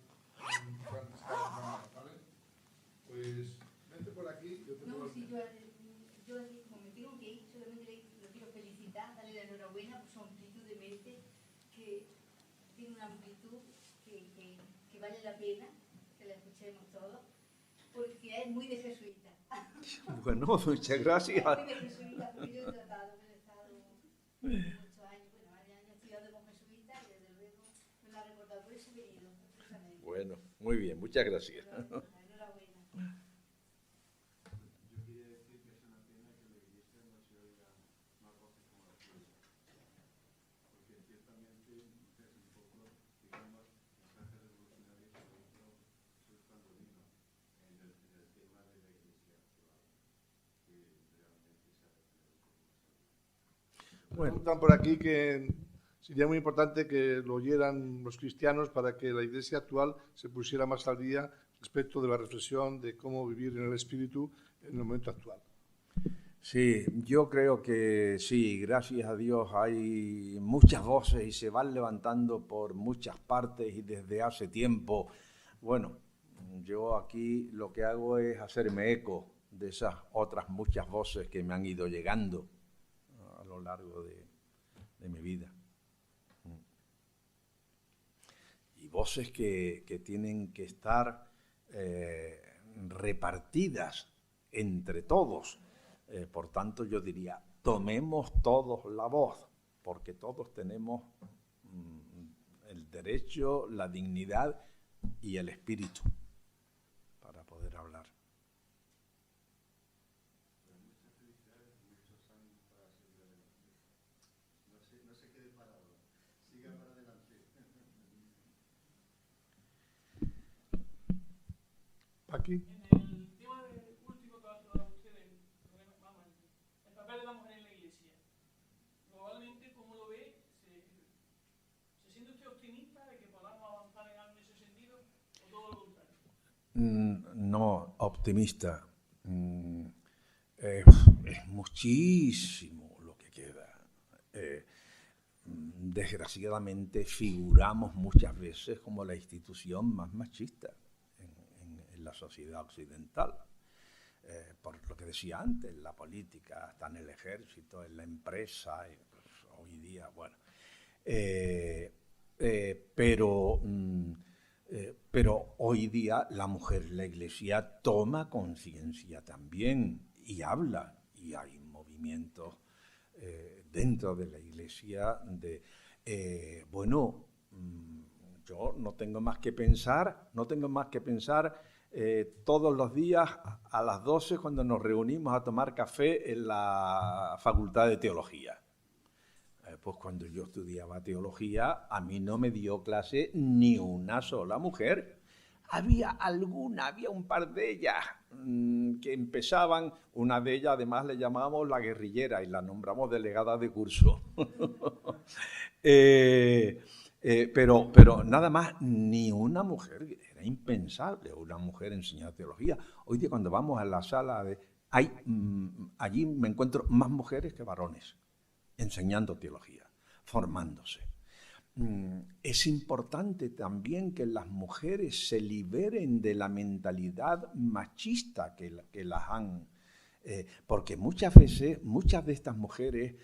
durante esta semana, ¿vale? Pues vente por aquí. Yo como me tengo que ir, solamente lo quiero felicitar, darle la enhorabuena por su amplitud de mente, que tiene una amplitud que vale la pena que la escuchemos todos, porque es muy de jesuita. Bueno, muchas gracias. Es muy de jesuita, porque yo he estado muchos años, varios años estudiando con jesuita y desde luego me la he recordado, por eso he venido, precisamente. Bueno, muy bien, muchas gracias. Enhorabuena. Yo quería decir que es una pena que la Iglesia no se oiga más voces como la tuya, porque ciertamente es un poco, digamos, mensajes revolucionarios sobre todo cuando vino en el tema de la Iglesia actual, que realmente se ha perdido un poco más. Bueno, preguntan por aquí que sería muy importante que lo oyeran los cristianos para que la Iglesia actual se pusiera más al día respecto de la reflexión de cómo vivir en el Espíritu en el momento actual. Sí, yo creo que sí, gracias a Dios hay muchas voces y se van levantando por muchas partes y desde hace tiempo. Bueno, yo aquí lo que hago es hacerme eco de esas otras muchas voces que me han ido llegando a lo largo de mi vida. Y voces que tienen que estar repartidas entre todos. Por tanto, yo diría, tomemos todos la voz, porque todos tenemos el derecho, la dignidad y el espíritu para poder hablar. Muchas felicidades, muchos ánimos para seguir adelante. No se quede parado, siga para adelante. Paqui. En el tema último que han tratado ustedes, vamos, el papel de la mujer en la Iglesia, globalmente, ¿cómo lo ve? ¿Se siente usted optimista de que podamos avanzar en algo en ese sentido o todo lo contrario? No, optimista. Es muchísimo lo que queda. Desgraciadamente figuramos muchas veces como la institución más machista en la sociedad occidental. Por lo que decía antes, la política, hasta en el ejército, en la empresa, pues, hoy día, bueno. Pero hoy día la mujer en la Iglesia toma conciencia también y habla, y hay movimientos dentro de la Iglesia de, yo no tengo más que pensar todos los días a las 12 cuando nos reunimos a tomar café en la Facultad de Teología. Pues cuando yo estudiaba teología, a mí no me dio clase ni una sola mujer. Había un par de ellas que empezaban, una de ellas además le llamábamos la guerrillera y la nombramos delegada de curso. Pero nada más, ni una mujer, era impensable una mujer enseñar teología. Hoy día cuando vamos a la sala, allí me encuentro más mujeres que varones enseñando teología, formándose. Es importante también que las mujeres se liberen de la mentalidad machista que las han... porque muchas veces, muchas de estas mujeres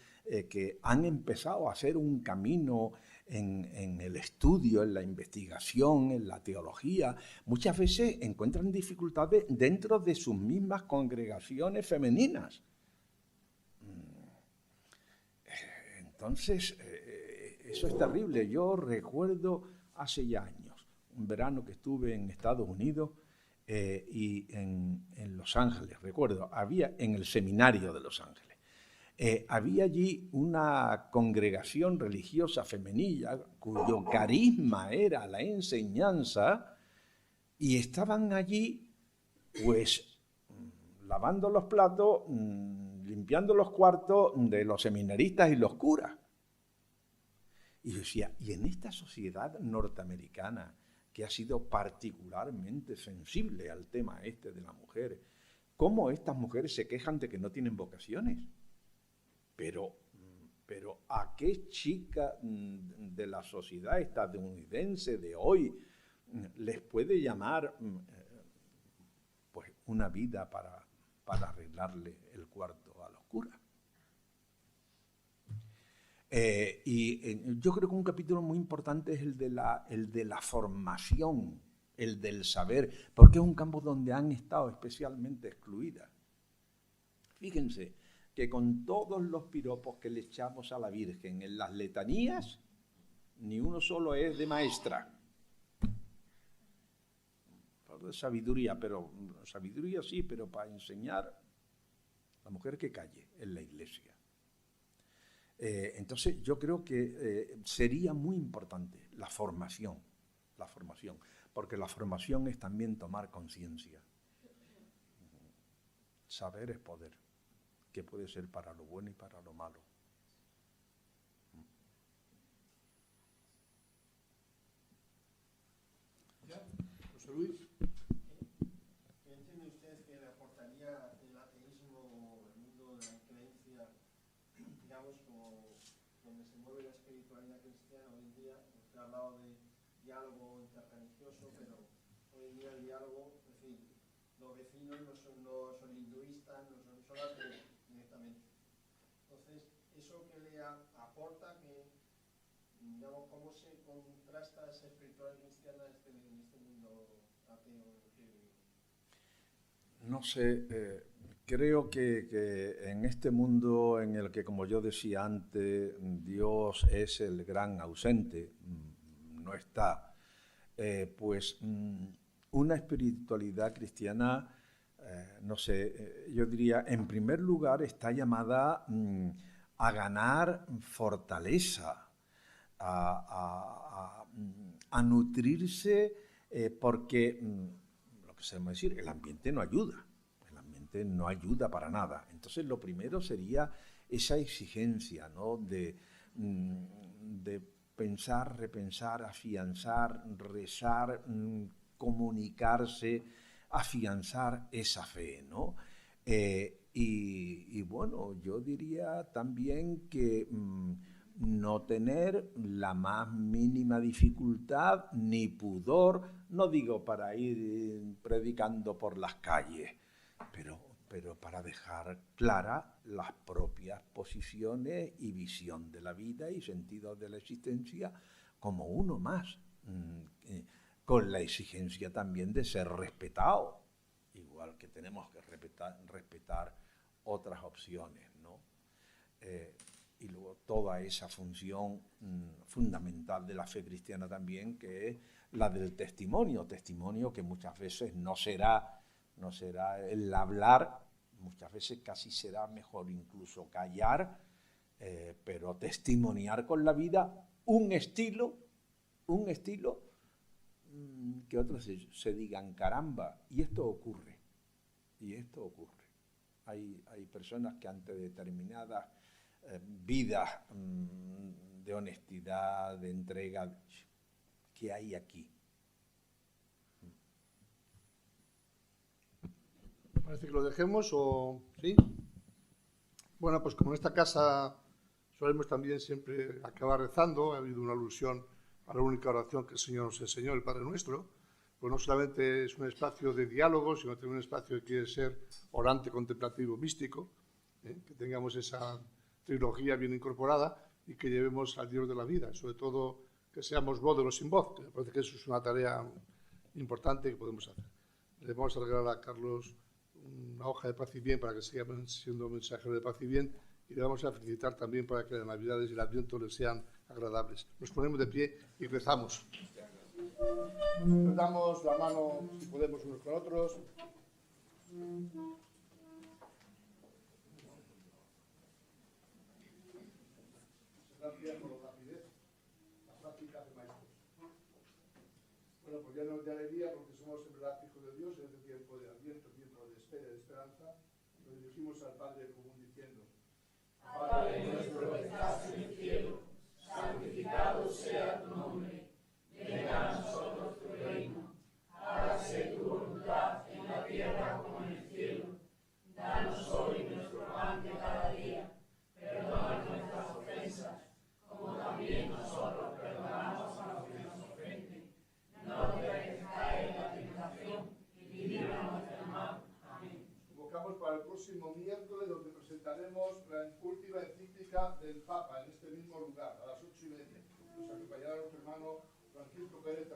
que han empezado a hacer un camino en el estudio, en la investigación, en la teología, muchas veces encuentran dificultades dentro de sus mismas congregaciones femeninas. Entonces, eso es terrible. Yo recuerdo hace ya años, un verano que estuve en Estados Unidos y en Los Ángeles, recuerdo, había en el seminario de Los Ángeles, había allí una congregación religiosa femenina cuyo carisma era la enseñanza y estaban allí, pues, lavando los platos, limpiando los cuartos de los seminaristas y los curas. Y yo decía, y en esta sociedad norteamericana, que ha sido particularmente sensible al tema este de la mujer, ¿cómo estas mujeres se quejan de que no tienen vocaciones? Pero ¿a qué chica de la sociedad estadounidense de hoy les puede llamar pues una vida para arreglarle el cuarto a los curas? Y yo creo que un capítulo muy importante es el de la formación, el del saber, porque es un campo donde han estado especialmente excluidas. Fíjense que con todos los piropos que le echamos a la Virgen en las letanías, ni uno solo es de maestra. De sabiduría, pero sabiduría sí, pero para enseñar, la mujer que calle en la Iglesia. Entonces yo creo que sería muy importante la formación, porque la formación es también tomar conciencia. Saber es poder, que puede ser para lo bueno y para lo malo. ¿Ya? José Luis. ¿Entiende usted que le aportaría el ateísmo, el mundo de la creencia, digamos, como donde se mueve la espiritualidad cristiana hoy en día? Usted ha hablado de diálogo interreligioso, pero hoy en día el diálogo, es decir, los vecinos no son hinduistas, no son ateos directamente. Entonces, ¿eso que le aporta, que, digamos, cómo se contrasta esa espiritualidad cristiana en este mundo ateo en el que vivimos? No sé, creo que en este mundo en el que, como yo decía antes, Dios es el gran ausente, no está, pues una espiritualidad cristiana, no sé, yo diría, en primer lugar está llamada a ganar fortaleza, a nutrirse, porque lo que sabemos decir, el ambiente no ayuda. El ambiente no ayuda para nada. Entonces, lo primero sería esa exigencia, ¿no? de pensar, repensar, afianzar, rezar, comunicarse, afianzar esa fe, ¿no? Y bueno, yo diría también que no tener la más mínima dificultad ni pudor, no digo para ir predicando por las calles, pero para dejar claras las propias posiciones y visión de la vida y sentido de la existencia como uno más, con la exigencia también de ser respetado, igual que tenemos que respetar otras opciones, ¿no? Y luego toda esa función fundamental de la fe cristiana también, que es la del testimonio que muchas veces no será el hablar, muchas veces casi será mejor incluso callar, pero testimoniar con la vida un estilo que otros se digan caramba, y esto ocurre. Hay personas que ante determinadas vidas de honestidad, de entrega, que hay aquí. Parece que lo dejemos, ¿o sí? Bueno, pues como en esta casa solemos también siempre acabar rezando, ha habido una alusión a la única oración que el Señor nos enseñó, el Padre Nuestro, pues no solamente es un espacio de diálogo, sino también un espacio que quiere ser orante, contemplativo, místico, que tengamos esa trilogía bien incorporada y que llevemos al Dios de la vida, sobre todo que seamos voz de los sin voz, que me parece que eso es una tarea importante que podemos hacer. Le vamos a regalar a Carlos una hoja de paz y bien para que siga siendo mensajero de paz y bien, y le vamos a felicitar también para que las Navidades y el Adviento les sean agradables. Nos ponemos de pie y rezamos. Nos damos la mano, si podemos, unos con otros. Gracias por la rapidez, la práctica de maestros. Bueno, pues llenos de alegría porque somos en verdad hijos de Dios en este tiempo de Adviento, tiempo de espera y de esperanza, nos dirigimos al Padre común diciendo: Padre nuestro que estás en el cielo, santificado sea tu nombre. Venga a nosotros tu reino. Hágase tu voluntad en la tierra como en el cielo. Danos hoy nuestro pan de cada día. Perdona nuestras ofensas, como también nosotros perdonamos a los que nos ofenden. No te dejes caer en la tentación y líbranos del mal. Amén. Convocamos para el próximo miércoles, donde presentaremos la última encíclica del Papa en este mismo lugar, a las 8:30. Nos acompañará nuestro hermano Francisco Pérez.